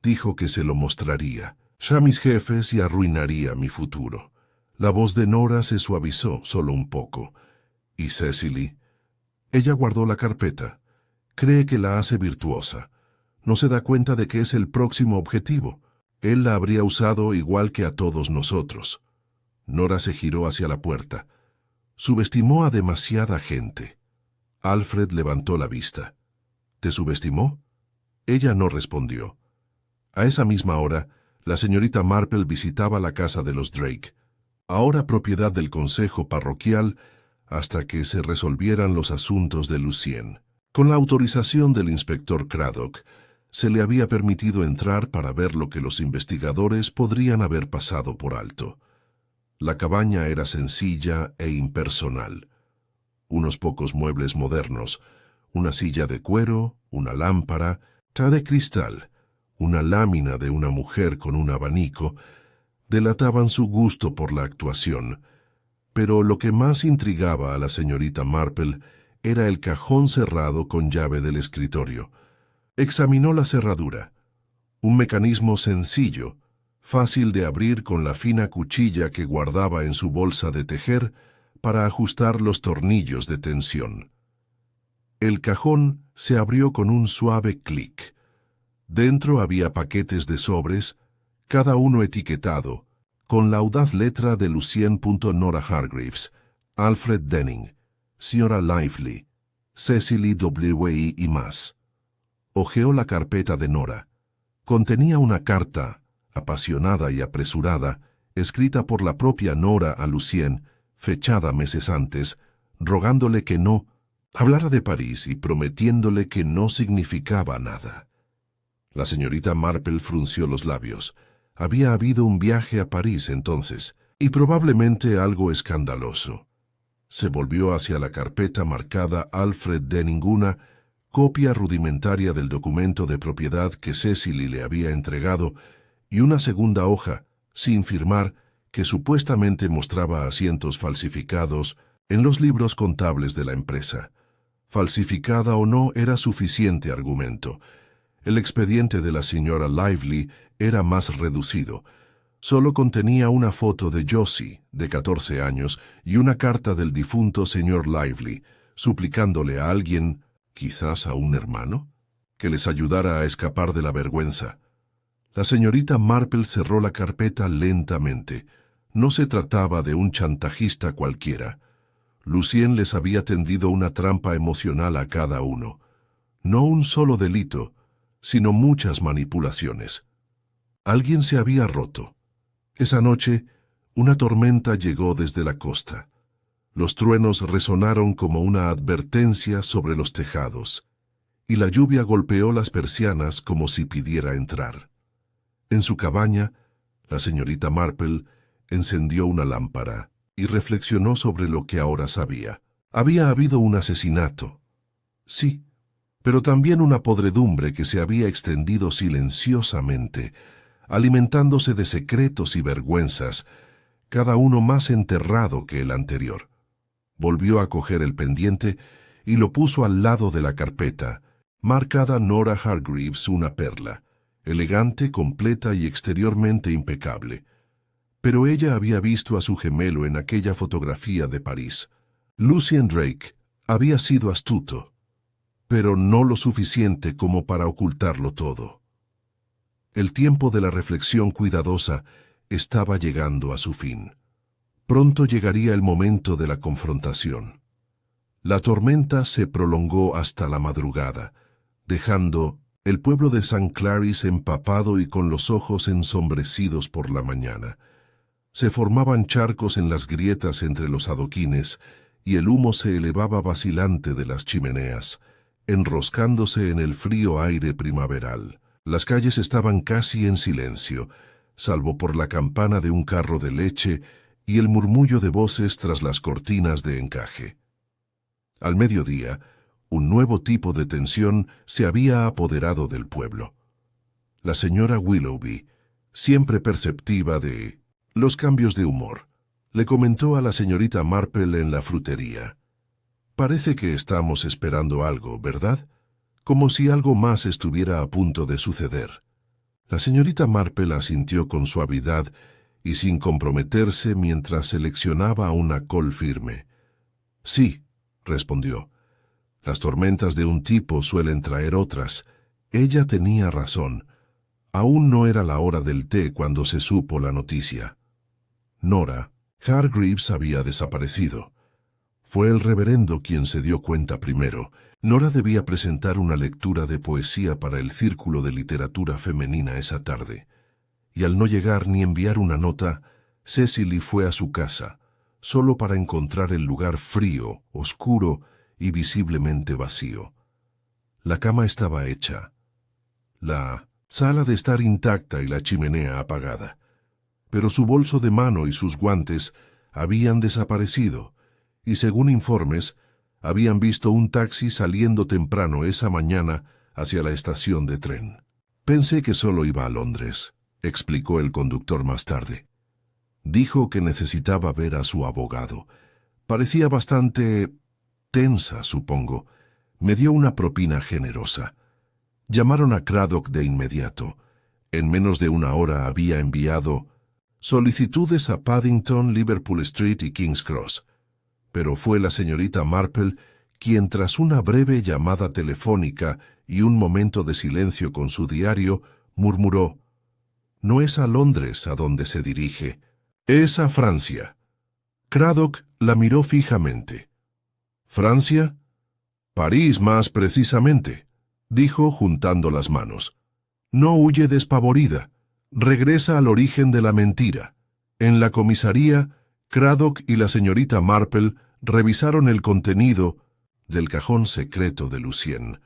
Dijo que se lo mostraría a mis jefes y arruinaría mi futuro. La voz de Nora se suavizó solo un poco. ¿Y Cecily? Ella guardó la carpeta. Cree que la hace virtuosa. No se da cuenta de que es el próximo objetivo. Él la habría usado igual que a todos nosotros. Nora se giró hacia la puerta. Subestimó a demasiada gente. Alfred levantó la vista. ¿Te subestimó? Ella no respondió. A esa misma hora, la señorita Marple visitaba la casa de los Drake, ahora propiedad del consejo parroquial, hasta que se resolvieran los asuntos de Lucien. Con la autorización del inspector Craddock, se le había permitido entrar para ver lo que los investigadores podrían haber pasado por alto. La cabaña era sencilla e impersonal. Unos pocos muebles modernos, una silla de cuero, una lámpara, de cristal, una lámina de una mujer con un abanico, delataban su gusto por la actuación, pero lo que más intrigaba a la señorita Marple era el cajón cerrado con llave del escritorio. Examinó la cerradura, un mecanismo sencillo, fácil de abrir con la fina cuchilla que guardaba en su bolsa de tejer para ajustar los tornillos de tensión. El cajón se abrió con un suave clic. Dentro había paquetes de sobres, cada uno etiquetado, con la audaz letra de Lucien. Nora Hargreaves, Alfred Denning, Sra. Lively, Cecily W. y más. Hojeó la carpeta de Nora. Contenía una carta, apasionada y apresurada, escrita por la propia Nora a Lucien, fechada meses antes, rogándole que no hablara de París y prometiéndole que no significaba nada. La señorita Marple frunció los labios. Había habido un viaje a París entonces, y probablemente algo escandaloso. Se volvió hacia la carpeta marcada Alfred Denning, copia rudimentaria del documento de propiedad que Cecily le había entregado, y una segunda hoja, sin firmar, que supuestamente mostraba asientos falsificados en los libros contables de la empresa. Falsificada o no era suficiente argumento. El expediente de la señora Lively era más reducido. Solo contenía una foto de Josie, de 14 años, y una carta del difunto señor Lively, suplicándole a alguien, quizás a un hermano, que les ayudara a escapar de la vergüenza. La señorita Marple cerró la carpeta lentamente. No se trataba de un chantajista cualquiera. Lucien les había tendido una trampa emocional a cada uno. No un solo delito, sino muchas manipulaciones. Alguien se había roto. Esa noche, una tormenta llegó desde la costa. Los truenos resonaron como una advertencia sobre los tejados, y la lluvia golpeó las persianas como si pidiera entrar. En su cabaña, la señorita Marple encendió una lámpara y reflexionó sobre lo que ahora sabía. Había habido un asesinato. Sí, pero también una podredumbre que se había extendido silenciosamente, alimentándose de secretos y vergüenzas, cada uno más enterrado que el anterior. Volvió a coger el pendiente y lo puso al lado de la carpeta, marcada Nora Hargreaves, una perla, elegante, completa y exteriormente impecable. Pero ella había visto a su gemelo en aquella fotografía de París. Lucien Drake había sido astuto, pero no lo suficiente como para ocultarlo todo. El tiempo de la reflexión cuidadosa estaba llegando a su fin. Pronto llegaría el momento de la confrontación. La tormenta se prolongó hasta la madrugada, dejando el pueblo de St. Claris empapado y con los ojos ensombrecidos por la mañana. Se formaban charcos en las grietas entre los adoquines y el humo se elevaba vacilante de las chimeneas, enroscándose en el frío aire primaveral. Las calles estaban casi en silencio, salvo por la campana de un carro de leche y el murmullo de voces tras las cortinas de encaje. Al mediodía, un nuevo tipo de tensión se había apoderado del pueblo. La señora Willoughby, siempre perceptiva de los cambios de humor, le comentó a la señorita Marple en la frutería: «Parece que estamos esperando algo, ¿verdad? Como si algo más estuviera a punto de suceder». La señorita Marple asintió con suavidad y sin comprometerse mientras seleccionaba una col firme. «Sí», respondió. «Las tormentas de un tipo suelen traer otras». Ella tenía razón. Aún no era la hora del té cuando se supo la noticia. Nora Hargreaves había desaparecido. Fue el reverendo quien se dio cuenta primero. Nora debía presentar una lectura de poesía para el Círculo de Literatura Femenina esa tarde, y al no llegar ni enviar una nota, Cecily fue a su casa, solo para encontrar el lugar frío, oscuro y visiblemente vacío. La cama estaba hecha, la sala de estar intacta y la chimenea apagada, pero su bolso de mano y sus guantes habían desaparecido, y según informes, habían visto un taxi saliendo temprano esa mañana hacia la estación de tren. «Pensé que solo iba a Londres», explicó el conductor más tarde. «Dijo que necesitaba ver a su abogado. Parecía bastante tensa, supongo. Me dio una propina generosa». Llamaron a Craddock de inmediato. En menos de una hora había enviado solicitudes a Paddington, Liverpool Street y King's Cross. Pero fue la señorita Marple quien, tras una breve llamada telefónica y un momento de silencio con su diario, murmuró: «No es a Londres a donde se dirige, es a Francia». Craddock la miró fijamente. «¿Francia? París más precisamente», dijo juntando las manos. «No huye despavorida. Regresa al origen de la mentira». En la comisaría, Craddock y la señorita Marple revisaron el contenido del cajón secreto de Lucien.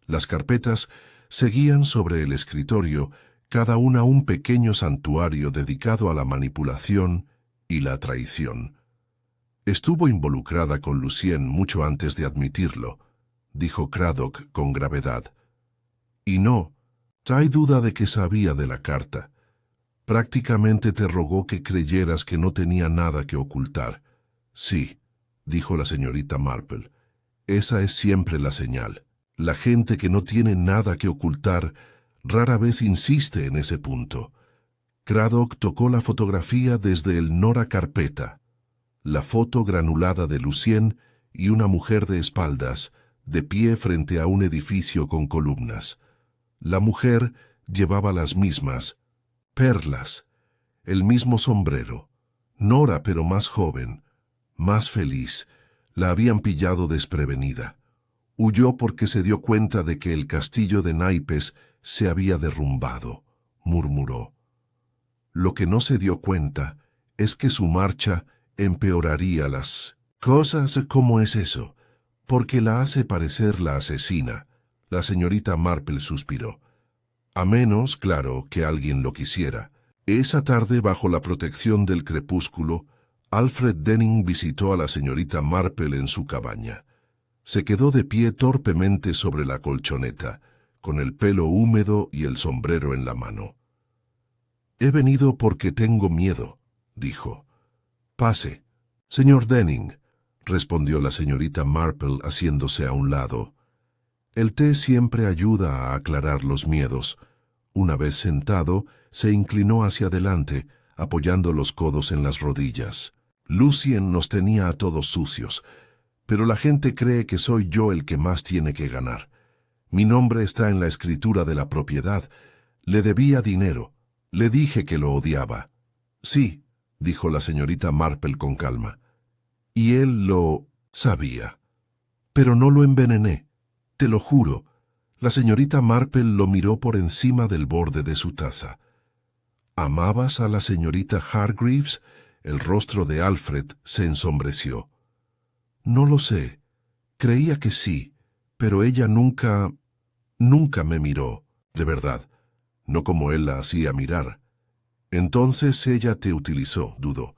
Las carpetas seguían sobre el escritorio, cada una un pequeño santuario dedicado a la manipulación y la traición. «Estuvo involucrada con Lucien mucho antes de admitirlo», dijo Craddock con gravedad. «Y no hay duda de que sabía de la carta. Prácticamente te rogó que creyeras que no tenía nada que ocultar». «Sí», dijo la señorita Marple, «esa es siempre la señal. La gente que no tiene nada que ocultar rara vez insiste en ese punto». Craddock tocó la fotografía desde el Nora carpeta. La foto granulada de Lucien y una mujer de espaldas, de pie frente a un edificio con columnas. La mujer llevaba las mismas perlas, el mismo sombrero. Nora, pero más joven, más feliz, la habían pillado desprevenida. Huyó porque se dio cuenta de que el castillo de naipes se había derrumbado, murmuró. Lo que no se dio cuenta es que su marcha empeoraría las cosas. ¿Cómo es eso? Porque la hace parecer la asesina. La señorita Marple suspiró. A menos, claro, que alguien lo quisiera. Esa tarde, bajo la protección del crepúsculo, Alfred Denning visitó a la señorita Marple en su cabaña. Se quedó de pie torpemente sobre la colchoneta, con el pelo húmedo y el sombrero en la mano. «He venido porque tengo miedo», dijo. «Pase». «Señor Denning», respondió la señorita Marple haciéndose a un lado. «El té siempre ayuda a aclarar los miedos». Una vez sentado, se inclinó hacia adelante, apoyando los codos en las rodillas. «Lucien nos tenía a todos sucios, pero la gente cree que soy yo el que más tiene que ganar. Mi nombre está en la escritura de la propiedad. Le debía dinero. Le dije que lo odiaba». «Sí», dijo la señorita Marple con calma. «Y él lo sabía. Pero no lo envenené, te lo juro». La señorita Marple lo miró por encima del borde de su taza. «¿Amabas a la señorita Hargreaves?» El rostro de Alfred se ensombreció. «No lo sé. Creía que sí, Pero ella nunca me miró, de verdad, no como él la hacía mirar. Entonces ella te utilizó, dudó.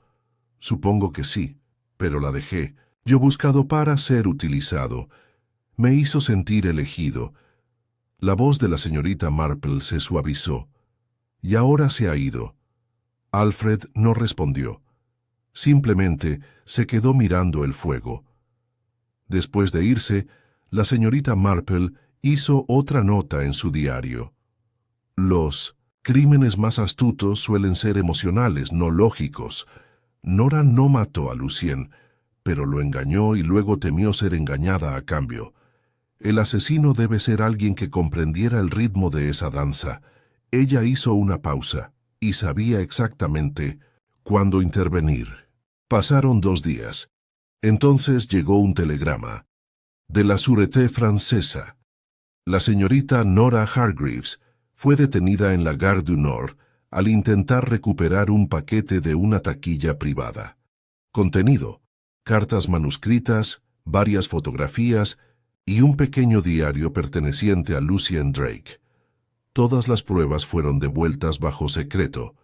Supongo que sí, pero la dejé. Yo buscado para ser utilizado. Me hizo sentir elegido. La voz de la señorita Marple se suavizó. Y ahora se ha ido. Alfred no respondió. Simplemente se quedó mirando el fuego. Después de irse, la señorita Marple hizo otra nota en su diario. Los crímenes más astutos suelen ser emocionales, no lógicos. Nora no mató a Lucien, pero lo engañó y luego temió ser engañada a cambio. El asesino debe ser alguien que comprendiera el ritmo de esa danza. Ella hizo una pausa y sabía exactamente cuándo intervenir. Pasaron 2 días. Entonces llegó un telegrama. De la Sûreté francesa. La señorita Nora Hargreaves fue detenida en la Gare du Nord al intentar recuperar un paquete de una taquilla privada. Contenido: cartas manuscritas, varias fotografías y un pequeño diario perteneciente a Lucien Drake. Todas las pruebas fueron devueltas bajo secreto.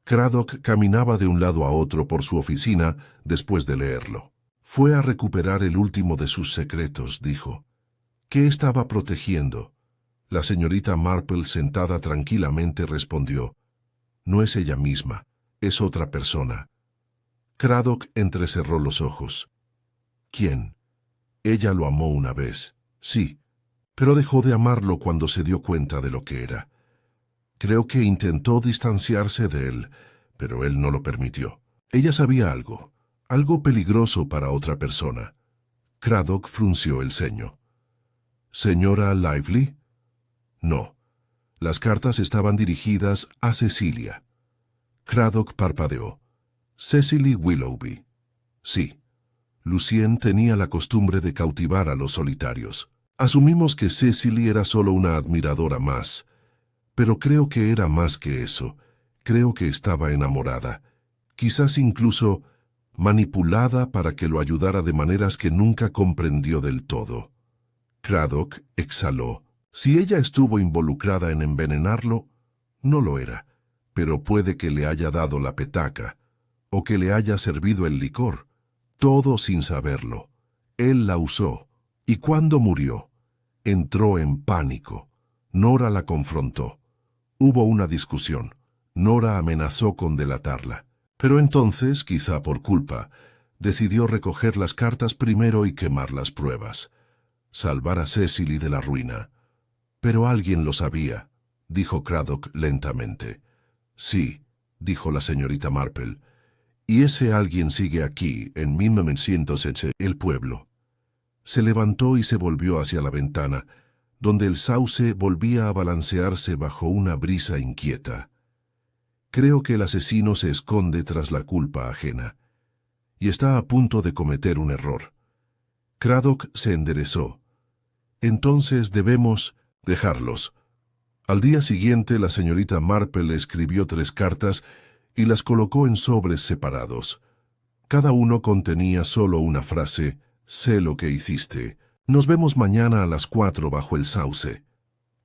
Craddock caminaba de un lado a otro por su oficina después de leerlo. Fue a recuperar el último de sus secretos, dijo. ¿Qué estaba protegiendo? La señorita Marple, sentada tranquilamente, respondió. No es ella misma, es otra persona. Craddock entrecerró los ojos. ¿Quién? Ella lo amó una vez, sí, pero dejó de amarlo cuando se dio cuenta de lo que era. Creo que intentó distanciarse de él, pero él no lo permitió. Ella sabía algo peligroso para otra persona. Craddock frunció el ceño. ¿Señora Lively? No. Las cartas estaban dirigidas a Cecilia. Craddock parpadeó. Cecily Willoughby. Sí. Lucien tenía la costumbre de cautivar a los solitarios. Asumimos que Cecily era solo una admiradora más, pero creo que era más que eso. Creo que estaba enamorada, quizás incluso manipulada para que lo ayudara de maneras que nunca comprendió del todo. Craddock exhaló. Si ella estuvo involucrada en envenenarlo, no lo era, pero puede que le haya dado la petaca, o que le haya servido el licor. Todo sin saberlo. Él la usó. ¿Y cuando murió? Entró en pánico. Nora la confrontó. Hubo una discusión. Nora amenazó con delatarla. Pero entonces, quizá por culpa, decidió recoger las cartas primero y quemar las pruebas. Salvar a Cecily de la ruina. Pero alguien lo sabía, dijo Craddock lentamente. Sí, dijo la señorita Marple. Y ese alguien sigue aquí, en 1907, el pueblo. Se levantó y se volvió hacia la ventana, donde el sauce volvía a balancearse bajo una brisa inquieta. Creo que el asesino se esconde tras la culpa ajena, y está a punto de cometer un error. Craddock se enderezó. Entonces debemos dejarlos. Al día siguiente la señorita Marple escribió 3 cartas y las colocó en sobres separados. Cada uno contenía solo una frase: sé lo que hiciste. Nos vemos mañana a las 4 bajo el sauce.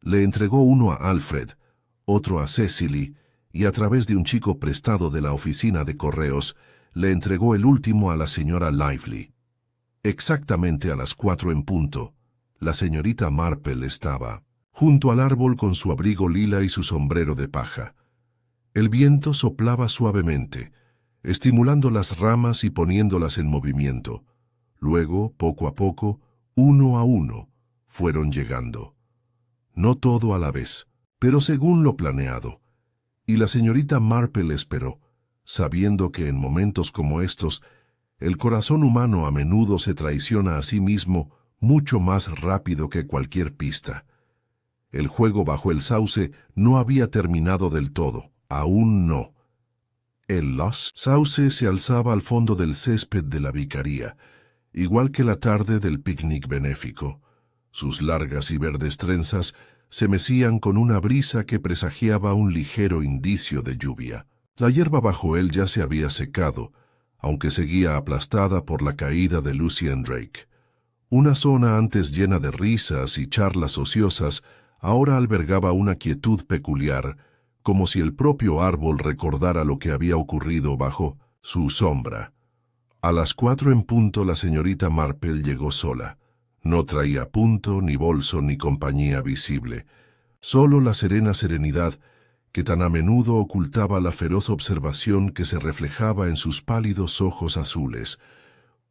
Le entregó uno a Alfred, otro a Cecily, y a través de un chico prestado de la oficina de correos, le entregó el último a la señora Lively. Exactamente a las 4 en punto, la señorita Marple estaba junto al árbol con su abrigo lila y su sombrero de paja. El viento soplaba suavemente, estimulando las ramas y poniéndolas en movimiento. Luego, poco a poco, uno a uno, fueron llegando. No todo a la vez, pero según lo planeado. Y la señorita Marple esperó, sabiendo que en momentos como estos, el corazón humano a menudo se traiciona a sí mismo mucho más rápido que cualquier pista. El juego bajo el sauce no había terminado del todo. Aún no. El sauce se alzaba al fondo del césped de la vicaría, igual que la tarde del picnic benéfico. Sus largas y verdes trenzas se mecían con una brisa que presagiaba un ligero indicio de lluvia. La hierba bajo él ya se había secado, aunque seguía aplastada por la caída de Lucien Drake. Una zona antes llena de risas y charlas ociosas, ahora albergaba una quietud peculiar, como si el propio árbol recordara lo que había ocurrido bajo su sombra. A las 4 en punto la señorita Marple llegó sola. No traía punto, ni bolso, ni compañía visible. Solo la serena serenidad que tan a menudo ocultaba la feroz observación que se reflejaba en sus pálidos ojos azules.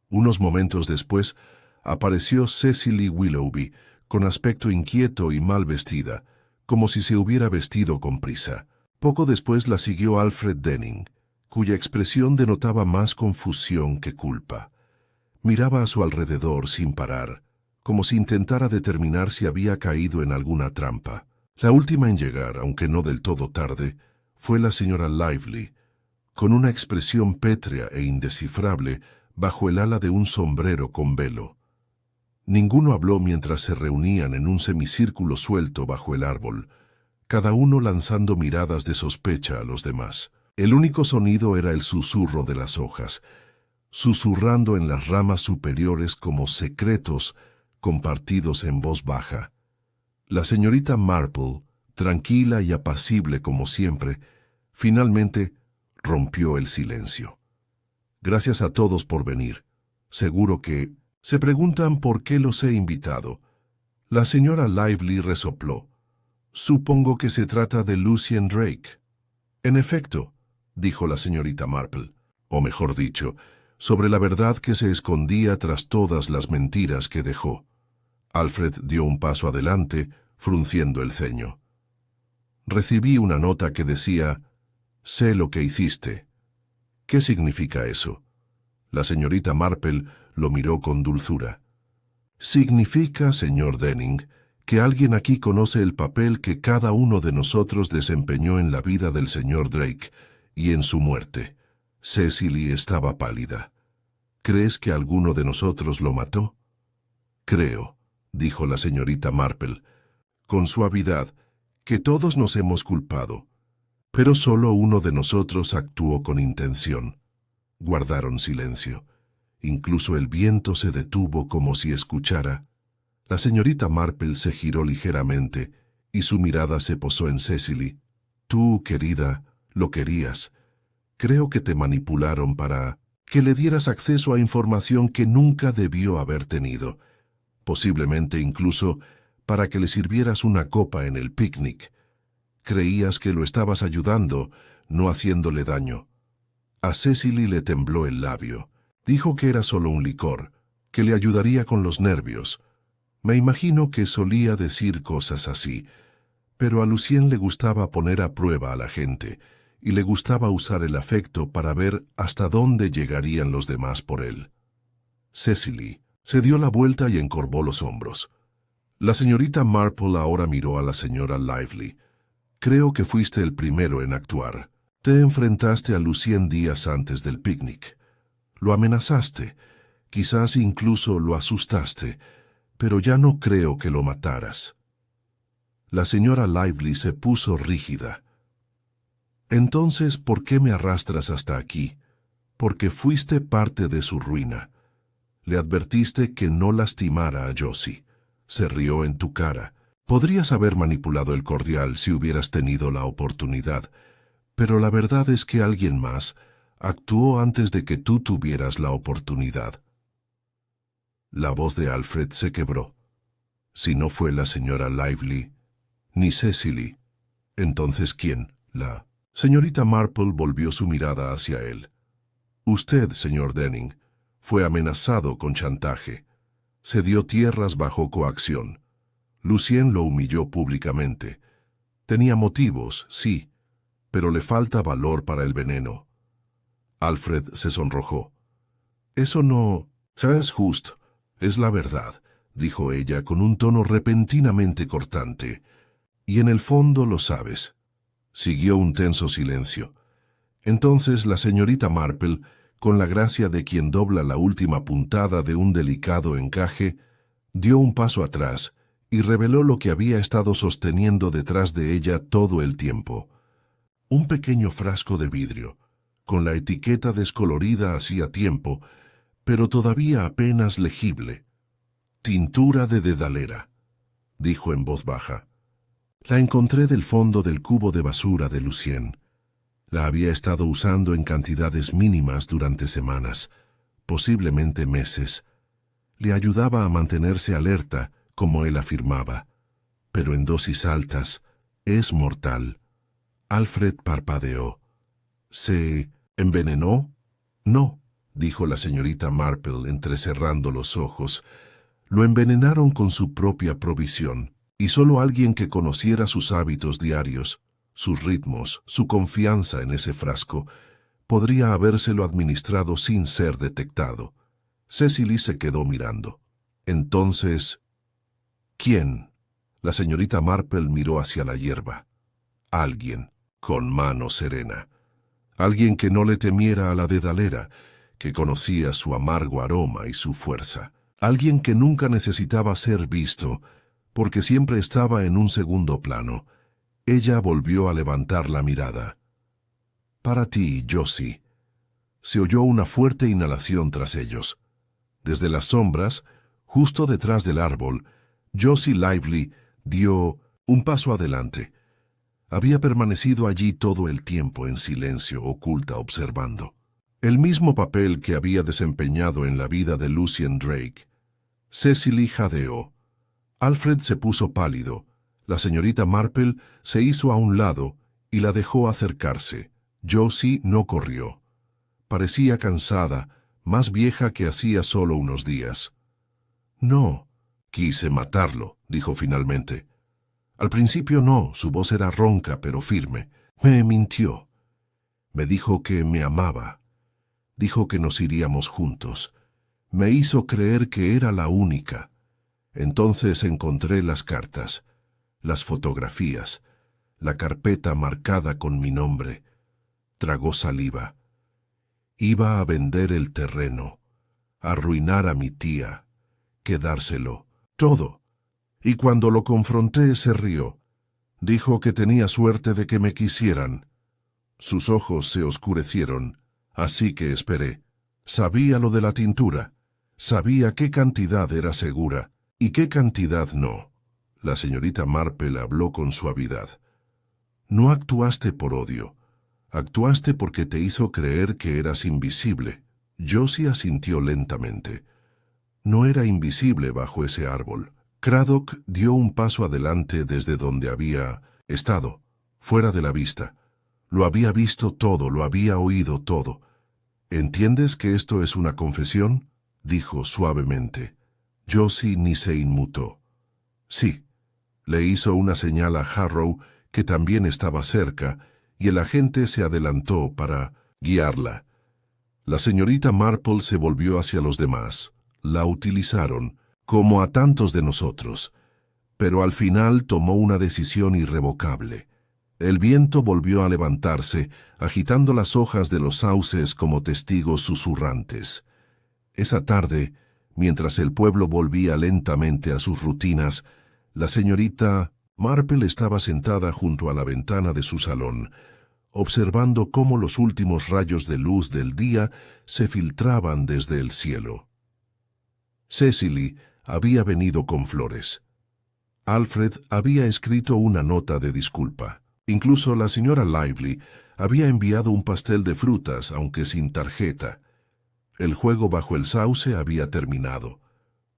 Unos momentos después, apareció Cecily Willoughby, con aspecto inquieto y mal vestida, como si se hubiera vestido con prisa. Poco después la siguió Alfred Denning, cuya expresión denotaba más confusión que culpa. Miraba a su alrededor sin parar, como si intentara determinar si había caído en alguna trampa. La última en llegar, aunque no del todo tarde, fue la señora Lively, con una expresión pétrea e indescifrable bajo el ala de un sombrero con velo. Ninguno habló mientras se reunían en un semicírculo suelto bajo el árbol, cada uno lanzando miradas de sospecha a los demás. El único sonido era el susurro de las hojas, susurrando en las ramas superiores como secretos compartidos en voz baja. La señorita Marple, tranquila y apacible como siempre, finalmente rompió el silencio. Gracias a todos por venir. Seguro que se preguntan por qué los he invitado. La señora Lively resopló. Supongo que se trata de Lucien Drake. En efecto, dijo la señorita Marple, o mejor dicho, sobre la verdad que se escondía tras todas las mentiras que dejó. Alfred dio un paso adelante, frunciendo el ceño. Recibí una nota que decía, «Sé lo que hiciste». ¿Qué significa eso? La señorita Marple lo miró con dulzura. Significa, señor Denning, que alguien aquí conoce el papel que cada uno de nosotros desempeñó en la vida del señor Drake y en su muerte. Cecily estaba pálida. ¿Crees que alguno de nosotros lo mató? Creo, dijo la señorita Marple, con suavidad, que todos nos hemos culpado, pero solo uno de nosotros actuó con intención. Guardaron silencio. Incluso el viento se detuvo como si escuchara. La señorita Marple se giró ligeramente y su mirada se posó en Cecily. Tú, querida, lo querías. Creo que te manipularon para que le dieras acceso a información que nunca debió haber tenido. Posiblemente incluso para que le sirvieras una copa en el picnic. Creías que lo estabas ayudando, no haciéndole daño. A Cecily le tembló el labio. Dijo que era solo un licor, que le ayudaría con los nervios. Me imagino que solía decir cosas así, pero a Lucien le gustaba poner a prueba a la gente, y le gustaba usar el afecto para ver hasta dónde llegarían los demás por él. Cecily se dio la vuelta y encorvó los hombros. La señorita Marple ahora miró a la señora Lively. Creo que fuiste el primero en actuar. Te enfrentaste a Lucien días antes del picnic. Lo amenazaste, quizás incluso lo asustaste, pero ya no creo que lo mataras. La señora Lively se puso rígida. Entonces, ¿por qué me arrastras hasta aquí? Porque fuiste parte de su ruina. Le advertiste que no lastimara a Josie. Se rió en tu cara. Podrías haber manipulado el cordial si hubieras tenido la oportunidad, pero la verdad es que alguien más actuó antes de que tú tuvieras la oportunidad. La voz de Alfred se quebró. Si no fue la señora Lively, ni Cecily, entonces ¿quién? La señorita Marple volvió su mirada hacia él. Usted, señor Denning, fue amenazado con chantaje. Se dio tierras bajo coacción. Lucien lo humilló públicamente. Tenía motivos, sí, pero le falta valor para el veneno. Alfred se sonrojó. Eso no es justo, es la verdad, dijo ella con un tono repentinamente cortante. Y en el fondo lo sabes. Siguió un tenso silencio. Entonces la señorita Marple, con la gracia de quien dobla la última puntada de un delicado encaje, dio un paso atrás y reveló lo que había estado sosteniendo detrás de ella todo el tiempo. Un pequeño frasco de vidrio, con la etiqueta descolorida hacía tiempo, pero todavía apenas legible. Tintura de dedalera, dijo en voz baja. La encontré del fondo del cubo de basura de Lucien. La había estado usando en cantidades mínimas durante semanas, posiblemente meses. Le ayudaba a mantenerse alerta, como él afirmaba, pero en dosis altas es mortal. Alfred parpadeó. ¿Se envenenó? No, dijo la señorita Marple entrecerrando los ojos. Lo envenenaron con su propia provisión, y solo alguien que conociera sus hábitos diarios, sus ritmos, su confianza en ese frasco, podría habérselo administrado sin ser detectado. Cecily se quedó mirando. Entonces, ¿quién? La señorita Marple miró hacia la hierba. Alguien, con mano serena. Alguien que no le temiera a la dedalera, que conocía su amargo aroma y su fuerza. Alguien que nunca necesitaba ser visto, porque siempre estaba en un segundo plano. Ella volvió a levantar la mirada. Para ti, Josie. Se oyó una fuerte inhalación tras ellos. Desde las sombras, justo detrás del árbol, Josie Lively dio un paso adelante. Había permanecido allí todo el tiempo en silencio, oculta, observando. El mismo papel que había desempeñado en la vida de Lucien Drake. Cecily jadeó. Alfred se puso pálido. La señorita Marple se hizo a un lado y la dejó acercarse. Josie no corrió. Parecía cansada, más vieja que hacía solo unos días. No, quise matarlo, dijo finalmente. Al principio no, su voz era ronca pero firme. Me mintió. Me dijo que me amaba. Dijo que nos iríamos juntos. Me hizo creer que era la única. Entonces encontré las cartas, las fotografías, la carpeta marcada con mi nombre. Tragó saliva. Iba a vender el terreno, arruinar a mi tía, quedárselo, todo. Y cuando lo confronté se rió. Dijo que tenía suerte de que me quisieran. Sus ojos se oscurecieron, así que esperé. Sabía lo de la tintura. Sabía qué cantidad era segura y qué cantidad no. La señorita Marple habló con suavidad. No actuaste por odio. Actuaste porque te hizo creer que eras invisible. Josie asintió lentamente. No era invisible bajo ese árbol. Craddock dio un paso adelante desde donde había estado, fuera de la vista. Lo había visto todo, lo había oído todo. ¿Entiendes que esto es una confesión?, dijo suavemente. Josie ni se inmutó. Sí. Le hizo una señal a Harrow, que también estaba cerca, y el agente se adelantó para guiarla. La señorita Marple se volvió hacia los demás. La utilizaron, como a tantos de nosotros, pero al final tomó una decisión irrevocable. El viento volvió a levantarse, agitando las hojas de los sauces como testigos susurrantes. Esa tarde, mientras el pueblo volvía lentamente a sus rutinas, la señorita Marple estaba sentada junto a la ventana de su salón, observando cómo los últimos rayos de luz del día se filtraban desde el cielo. Cecily había venido con flores. Alfred había escrito una nota de disculpa. Incluso la señora Lively había enviado un pastel de frutas, aunque sin tarjeta. El juego bajo el sauce había terminado,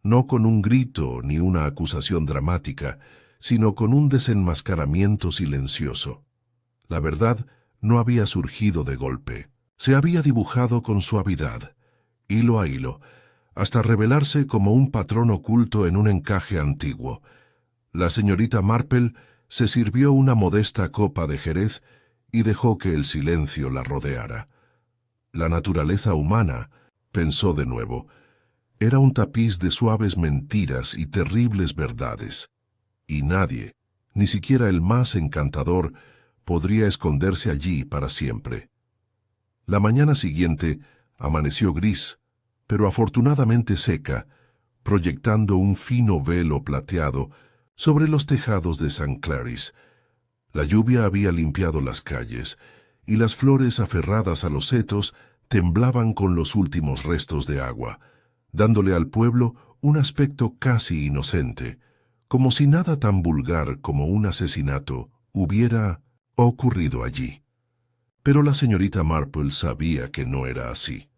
no con un grito ni una acusación dramática, sino con un desenmascaramiento silencioso. La verdad no había surgido de golpe. Se había dibujado con suavidad, hilo a hilo, hasta revelarse como un patrón oculto en un encaje antiguo. La señorita Marple se sirvió una modesta copa de jerez y dejó que el silencio la rodeara. La naturaleza humana, pensó de nuevo, era un tapiz de suaves mentiras y terribles verdades, y nadie, ni siquiera el más encantador, podría esconderse allí para siempre. La mañana siguiente amaneció gris, pero afortunadamente seca, proyectando un fino velo plateado sobre los tejados de St. Claris. La lluvia había limpiado las calles, y las flores aferradas a los setos temblaban con los últimos restos de agua, dándole al pueblo un aspecto casi inocente, como si nada tan vulgar como un asesinato hubiera ocurrido allí. Pero la señorita Marple sabía que no era así.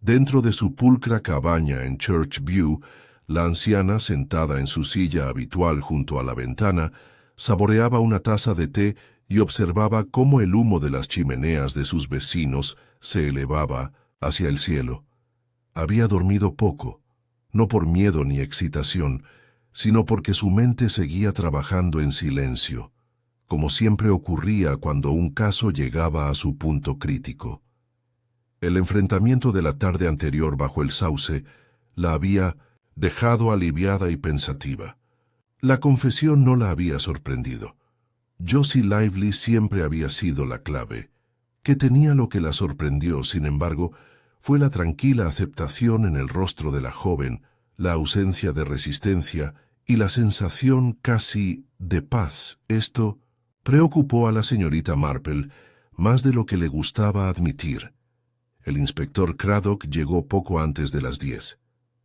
Dentro de su pulcra cabaña en Church View, la anciana, sentada en su silla habitual junto a la ventana, saboreaba una taza de té y observaba cómo el humo de las chimeneas de sus vecinos se elevaba hacia el cielo. Había dormido poco, no por miedo ni excitación, sino porque su mente seguía trabajando en silencio, como siempre ocurría cuando un caso llegaba a su punto crítico. El enfrentamiento de la tarde anterior bajo el sauce la había dejado aliviada y pensativa. La confesión no la había sorprendido. Josie Lively siempre había sido la clave. Que tenía lo que la sorprendió, sin embargo, fue la tranquila aceptación en el rostro de la joven, la ausencia de resistencia y la sensación casi de paz. Esto preocupó a la señorita Marple más de lo que le gustaba admitir. El inspector Craddock llegó poco antes de las 10.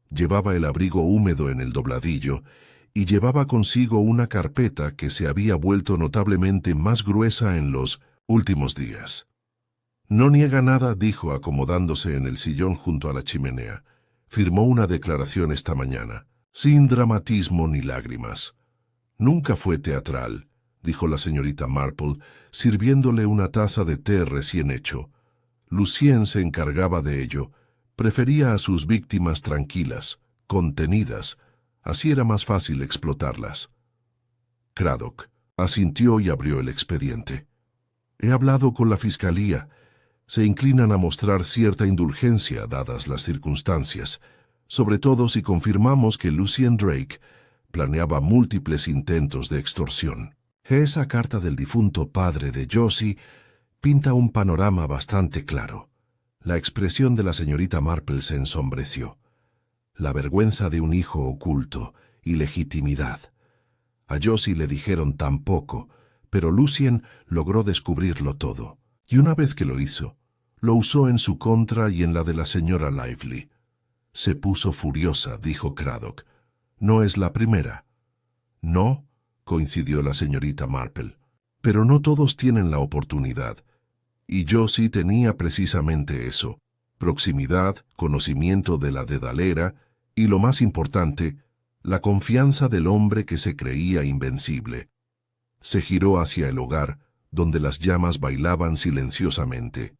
Llevaba el abrigo húmedo en el dobladillo y llevaba consigo una carpeta que se había vuelto notablemente más gruesa en los últimos días. No niega nada, dijo acomodándose en el sillón junto a la chimenea. Firmó una declaración esta mañana, sin dramatismo ni lágrimas. Nunca fue teatral, dijo la señorita Marple, sirviéndole una taza de té recién hecho. Lucien se encargaba de ello. Prefería a sus víctimas tranquilas, contenidas. Así era más fácil explotarlas. Craddock asintió y abrió el expediente. He hablado con la fiscalía. Se inclinan a mostrar cierta indulgencia dadas las circunstancias, sobre todo si confirmamos que Lucien Drake planeaba múltiples intentos de extorsión. Esa carta del difunto padre de Josie pinta un panorama bastante claro. La expresión de la señorita Marple se ensombreció. La vergüenza de un hijo oculto y legitimidad. A Josie le dijeron tan poco, pero Lucien logró descubrirlo todo. Y una vez que lo hizo, lo usó en su contra y en la de la señora Lively. Se puso furiosa, dijo Craddock. No es la primera. No, coincidió la señorita Marple. Pero no todos tienen la oportunidad. Y Josie tenía precisamente eso. Proximidad, conocimiento de la dedalera y, lo más importante, la confianza del hombre que se creía invencible. Se giró hacia el hogar, donde las llamas bailaban silenciosamente.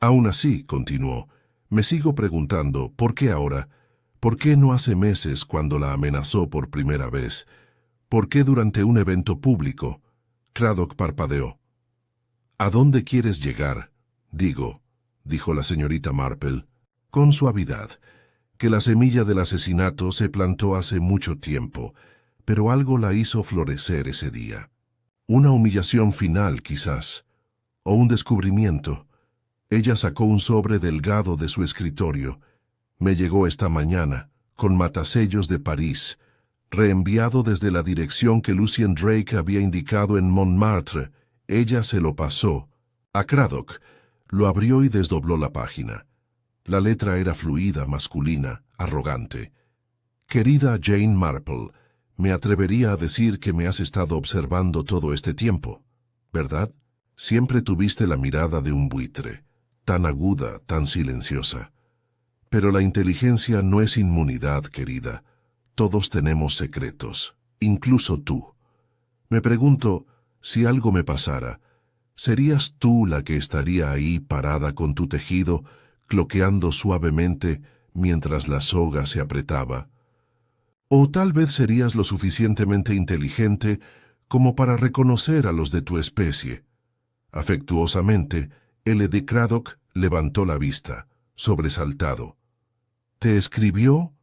Aún así, continuó, me sigo preguntando, ¿por qué ahora? ¿Por qué no hace meses cuando la amenazó por primera vez? ¿Por qué durante un evento público? Craddock parpadeó. ¿A dónde quieres llegar? Dijo la señorita Marple, con suavidad, que la semilla del asesinato se plantó hace mucho tiempo, pero algo la hizo florecer ese día. Una humillación final, quizás, o un descubrimiento. Ella sacó un sobre delgado de su escritorio. Me llegó esta mañana, con matasellos de París, reenviado desde la dirección que Lucien Drake había indicado en Montmartre. Ella se lo pasó a Craddock. Lo abrió y desdobló la página. La letra era fluida, masculina, arrogante. Querida Jane Marple, me atrevería a decir que me has estado observando todo este tiempo, ¿verdad? Siempre tuviste la mirada de un buitre, tan aguda, tan silenciosa. Pero la inteligencia no es inmunidad, querida. Todos tenemos secretos, incluso tú. Me pregunto, si algo me pasara, ¿serías tú la que estaría ahí parada con tu tejido, cloqueando suavemente mientras la soga se apretaba? O tal vez serías lo suficientemente inteligente como para reconocer a los de tu especie. Afectuosamente, L.D. Craddock levantó la vista, sobresaltado. ¿Te escribió?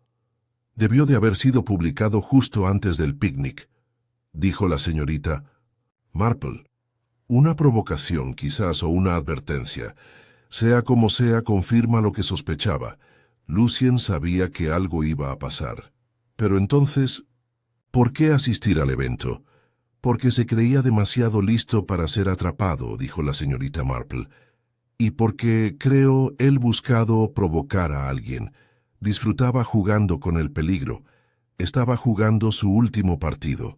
Debió de haber sido publicado justo antes del picnic, dijo la señorita Marple. Una provocación, quizás, o una advertencia. Sea como sea, confirma lo que sospechaba. Lucien sabía que algo iba a pasar. Pero entonces, ¿por qué asistir al evento? Porque se creía demasiado listo para ser atrapado, dijo la señorita Marple. Y porque, creo, él buscado provocar a alguien. Disfrutaba jugando con el peligro. Estaba jugando su último partido.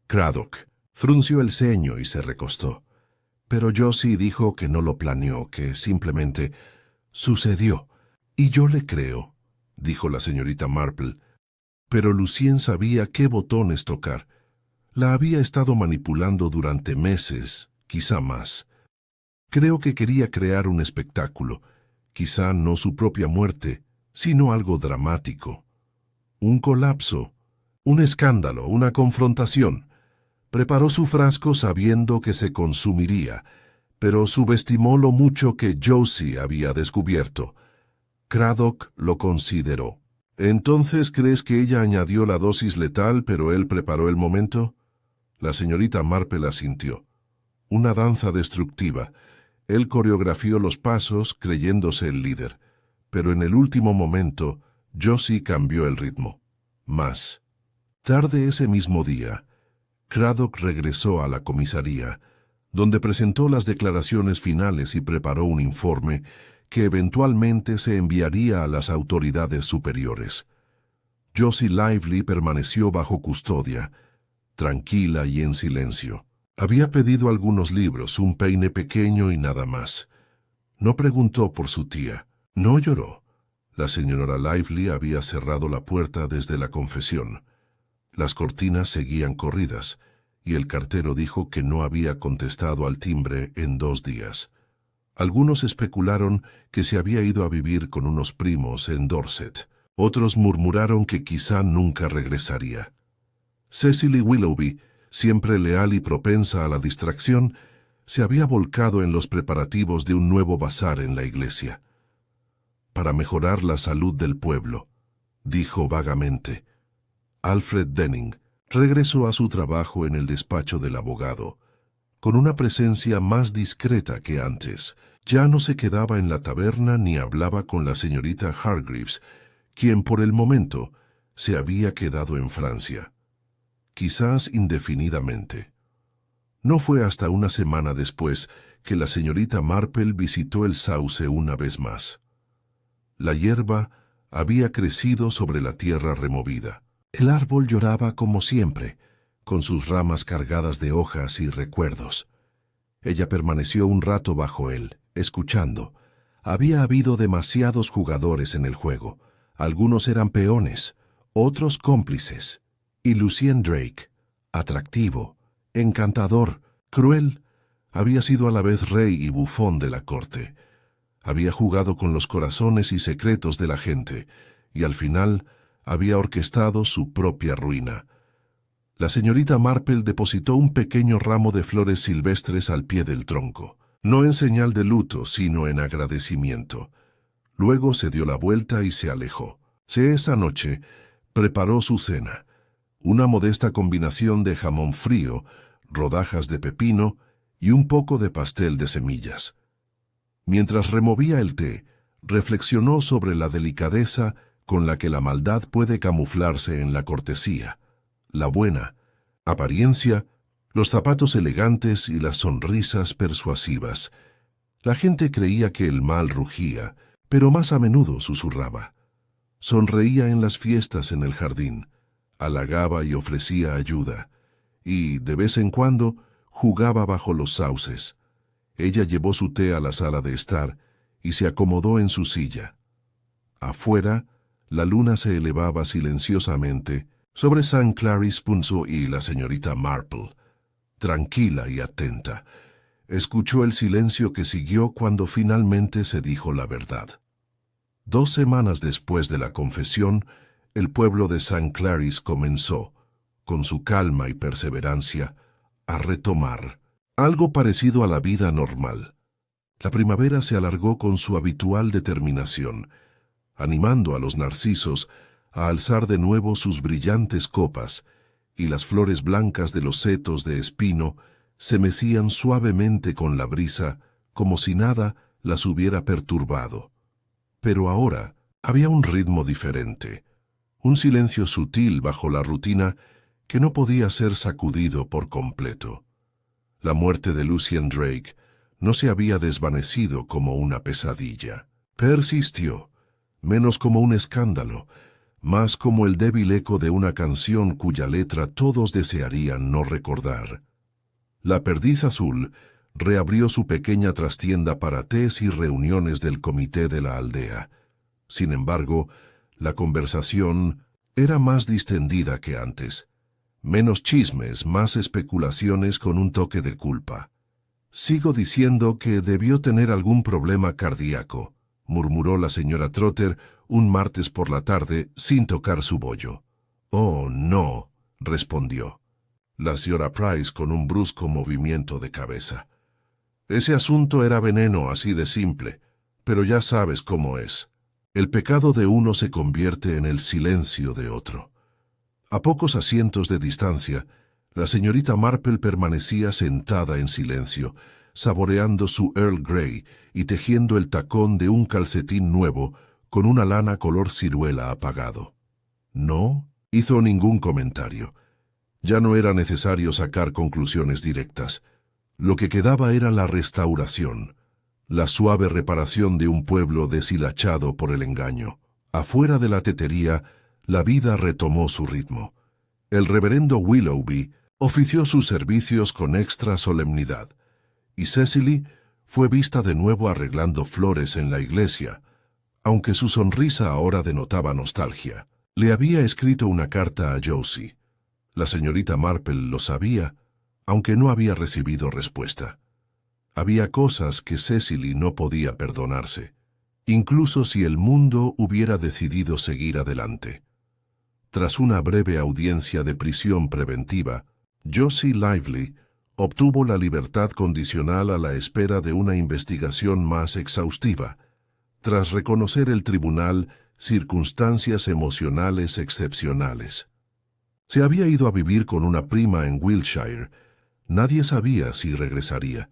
Craddock frunció el ceño y se recostó. Pero Josie dijo que no lo planeó, que simplemente sucedió. Y yo le creo, dijo la señorita Marple. Pero Lucien sabía qué botones tocar. La había estado manipulando durante meses, quizá más. Creo que quería crear un espectáculo, quizá no su propia muerte, sino algo dramático. Un colapso, un escándalo, una confrontación. Preparó su frasco sabiendo que se consumiría, pero subestimó lo mucho que Josie había descubierto. Craddock lo consideró. ¿Entonces crees que ella añadió la dosis letal, pero él preparó el momento? La señorita Marple asintió. Una danza destructiva. Él coreografió los pasos creyéndose el líder, pero en el último momento, Josie cambió el ritmo. Más tarde ese mismo día, Craddock regresó a la comisaría, donde presentó las declaraciones finales y preparó un informe que eventualmente se enviaría a las autoridades superiores. Josie Lively permaneció bajo custodia, tranquila y en silencio. Había pedido algunos libros, un peine pequeño y nada más. No preguntó por su tía, no lloró. La señora Lively había cerrado la puerta desde la confesión. Las cortinas seguían corridas, y el cartero dijo que no había contestado al timbre en 2 días. Algunos especularon que se había ido a vivir con unos primos en Dorset. Otros murmuraron que quizá nunca regresaría. Cecily Willoughby, siempre leal y propensa a la distracción, se había volcado en los preparativos de un nuevo bazar en la iglesia. Para mejorar la salud del pueblo, dijo vagamente. Alfred Denning regresó a su trabajo en el despacho del abogado, con una presencia más discreta que antes. Ya no se quedaba en la taberna ni hablaba con la señorita Hargreaves, quien por el momento se había quedado en Francia, quizás indefinidamente. No fue hasta una semana después que la señorita Marple visitó el sauce una vez más. La hierba había crecido sobre la tierra removida. El árbol lloraba como siempre, con sus ramas cargadas de hojas y recuerdos. Ella permaneció un rato bajo él, escuchando. Había habido demasiados jugadores en el juego. Algunos eran peones, otros cómplices. Y Lucien Drake, atractivo, encantador, cruel, había sido a la vez rey y bufón de la corte. Había jugado con los corazones y secretos de la gente, y al final había orquestado su propia ruina. La señorita Marple depositó un pequeño ramo de flores silvestres al pie del tronco, no en señal de luto, sino en agradecimiento. Luego se dio la vuelta y se alejó. Esa noche preparó su cena, una modesta combinación de jamón frío, rodajas de pepino y un poco de pastel de semillas. Mientras removía el té, reflexionó sobre la delicadeza con la que la maldad puede camuflarse en la cortesía, la buena apariencia, los zapatos elegantes y las sonrisas persuasivas. La gente creía que el mal rugía, pero más a menudo susurraba. Sonreía en las fiestas en el jardín, halagaba y ofrecía ayuda, y, de vez en cuando, jugaba bajo los sauces. Ella llevó su té a la sala de estar y se acomodó en su silla. Afuera, la luna se elevaba silenciosamente sobre St. Clarice Punso y la señorita Marple, tranquila y atenta. Escuchó el silencio que siguió cuando finalmente se dijo la verdad. 2 semanas después de la confesión, el pueblo de St. Clarice comenzó, con su calma y perseverancia, a retomar algo parecido a la vida normal. La primavera se alargó con su habitual determinación, animando a los narcisos a alzar de nuevo sus brillantes copas, y las flores blancas de los setos de espino se mecían suavemente con la brisa como si nada las hubiera perturbado. Pero ahora había un ritmo diferente, un silencio sutil bajo la rutina que no podía ser sacudido por completo. La muerte de Lucien Drake no se había desvanecido como una pesadilla. Persistió, menos como un escándalo, más como el débil eco de una canción cuya letra todos desearían no recordar. La perdiz azul reabrió su pequeña trastienda para tés y reuniones del comité de la aldea. Sin embargo, la conversación era más distendida que antes. Menos chismes, más especulaciones con un toque de culpa. «Sigo diciendo que debió tener algún problema cardíaco», murmuró la señora Trotter un martes por la tarde sin tocar su bollo. «Oh, no», respondió la señora Price con un brusco movimiento de cabeza. «Ese asunto era veneno, así de simple, pero ya sabes cómo es. El pecado de uno se convierte en el silencio de otro». A pocos asientos de distancia, la señorita Marple permanecía sentada en silencio, saboreando su Earl Grey y tejiendo el tacón de un calcetín nuevo con una lana color ciruela apagado. No hizo ningún comentario. Ya no era necesario sacar conclusiones directas. Lo que quedaba era la restauración, la suave reparación de un pueblo deshilachado por el engaño. Afuera de la tetería, la vida retomó su ritmo. El reverendo Willoughby ofició sus servicios con extra solemnidad, y Cecily fue vista de nuevo arreglando flores en la iglesia, aunque su sonrisa ahora denotaba nostalgia. Le había escrito una carta a Josie. La señorita Marple lo sabía, aunque no había recibido respuesta. Había cosas que Cecily no podía perdonarse, incluso si el mundo hubiera decidido seguir adelante. Tras una breve audiencia de prisión preventiva, Josie Lively obtuvo la libertad condicional a la espera de una investigación más exhaustiva, tras reconocer el tribunal circunstancias emocionales excepcionales. Se había ido a vivir con una prima en Wiltshire. Nadie sabía si regresaría.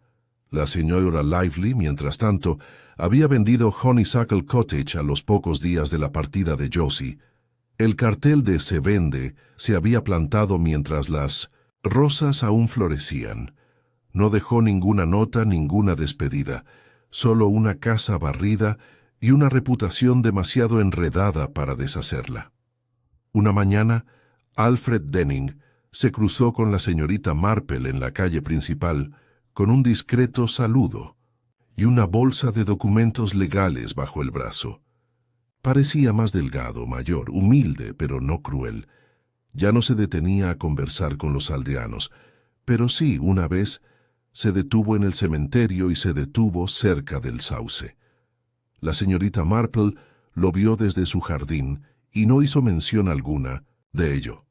La señora Lively, mientras tanto, había vendido Honeysuckle Cottage a los pocos días de la partida de Josie. El cartel de «Se vende» se había plantado mientras las rosas aún florecían. No dejó ninguna nota, ninguna despedida, solo una casa barrida y una reputación demasiado enredada para deshacerla. Una mañana, Alfred Denning se cruzó con la señorita Marple en la calle principal con un discreto saludo y una bolsa de documentos legales bajo el brazo. Parecía más delgado, mayor, humilde, pero no cruel. Ya no se detenía a conversar con los aldeanos, pero sí, una vez, se detuvo en el cementerio y se detuvo cerca del sauce. La señorita Marple lo vio desde su jardín y no hizo mención alguna de ello.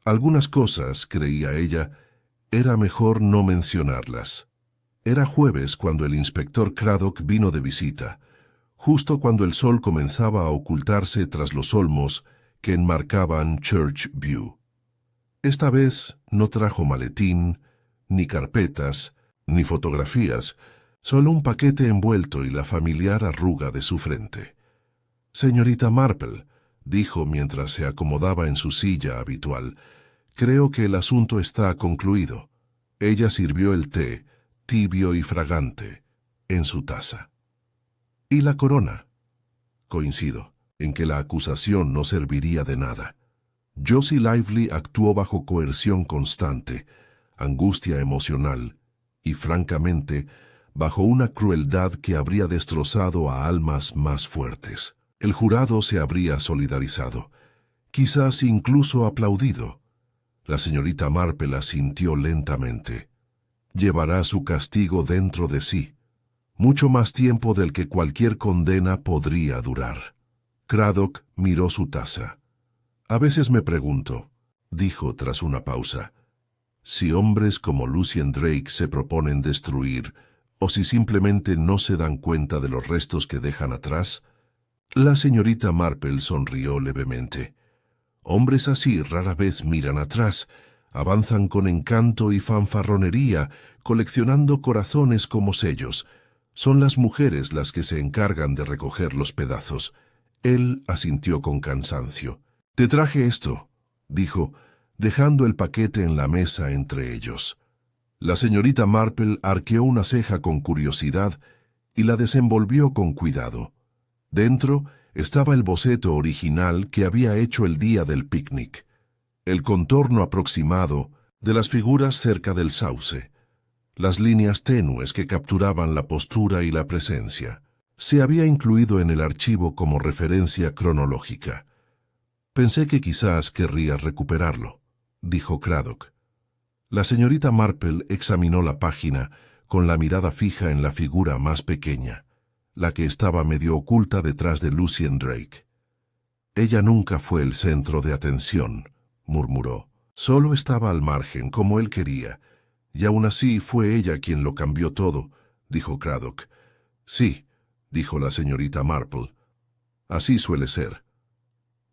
Algunas cosas, creía ella, era mejor no mencionarlas. Era jueves cuando el inspector Craddock vino de visita, justo cuando el sol comenzaba a ocultarse tras los olmos que enmarcaban Church View. Esta vez no trajo maletín, ni carpetas, ni fotografías, solo un paquete envuelto y la familiar arruga de su frente. «Señorita Marple», dijo mientras se acomodaba en su silla habitual, «creo que el asunto está concluido». Ella sirvió el té, tibio y fragante, en su taza. «¿Y la corona?» «Coincido en que la acusación no serviría de nada». Josie Lively actuó bajo coerción constante, angustia emocional y, francamente, bajo una crueldad que habría destrozado a almas más fuertes. El jurado se habría solidarizado, quizás incluso aplaudido. La señorita Marple asintió lentamente. Llevará su castigo dentro de sí, mucho más tiempo del que cualquier condena podría durar. Craddock miró su taza. «A veces me pregunto», dijo tras una pausa, «si hombres como Lucien Drake se proponen destruir, o si simplemente no se dan cuenta de los restos que dejan atrás». La señorita Marple sonrió levemente. «Hombres así rara vez miran atrás, avanzan con encanto y fanfarronería, coleccionando corazones como sellos. Son las mujeres las que se encargan de recoger los pedazos». Él asintió con cansancio. «Te traje esto», dijo, dejando el paquete en la mesa entre ellos. La señorita Marple arqueó una ceja con curiosidad y la desenvolvió con cuidado. Dentro estaba el boceto original que había hecho el día del picnic, el contorno aproximado de las figuras cerca del sauce, las líneas tenues que capturaban la postura y la presencia. Se había incluido en el archivo como referencia cronológica. Pensé que quizás querrías recuperarlo, dijo Craddock. La señorita Marple examinó la página con la mirada fija en la figura más pequeña, la que estaba medio oculta detrás de Lucien Drake. Ella nunca fue el centro de atención, murmuró. Solo estaba al margen, como él quería, y aún así fue ella quien lo cambió todo, dijo Craddock. Sí, dijo la señorita Marple. Así suele ser.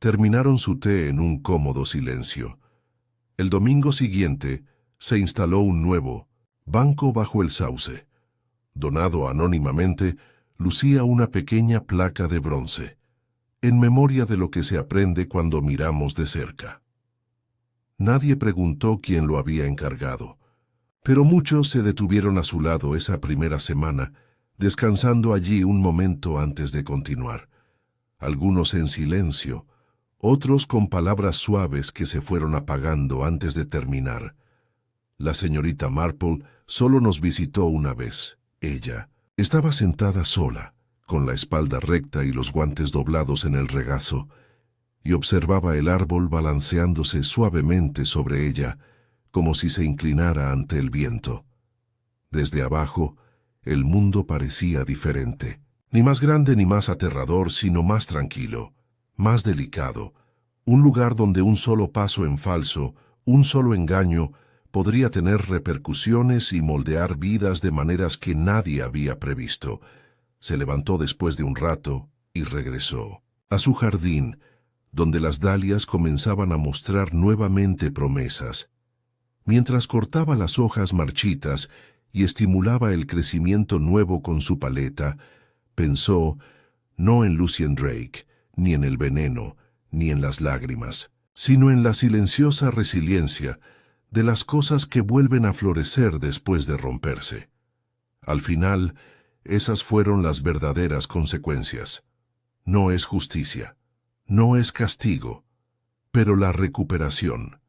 Terminaron su té en un cómodo silencio. El domingo siguiente se instaló un nuevo banco bajo el sauce. Donado anónimamente, lucía una pequeña placa de bronce, en memoria de lo que se aprende cuando miramos de cerca. Nadie preguntó quién lo había encargado, pero muchos se detuvieron a su lado esa primera semana, descansando allí un momento antes de continuar. Algunos en silencio, otros con palabras suaves que se fueron apagando antes de terminar. La señorita Marple solo nos visitó una vez. Ella estaba sentada sola, con la espalda recta y los guantes doblados en el regazo, y observaba el árbol balanceándose suavemente sobre ella, como si se inclinara ante el viento. Desde abajo, el mundo parecía diferente, ni más grande ni más aterrador, sino más tranquilo, más delicado, un lugar donde un solo paso en falso, un solo engaño, podría tener repercusiones y moldear vidas de maneras que nadie había previsto. Se levantó después de un rato y regresó a su jardín, donde las dalias comenzaban a mostrar nuevamente promesas. Mientras cortaba las hojas marchitas y estimulaba el crecimiento nuevo con su paleta, pensó no en Lucien Drake, ni en el veneno, ni en las lágrimas, sino en la silenciosa resiliencia de las cosas que vuelven a florecer después de romperse. Al final, esas fueron las verdaderas consecuencias. No es justicia, no es castigo, pero la recuperación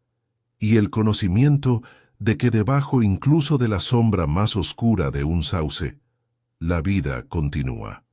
y el conocimiento de que debajo incluso de la sombra más oscura de un sauce, la vida continúa.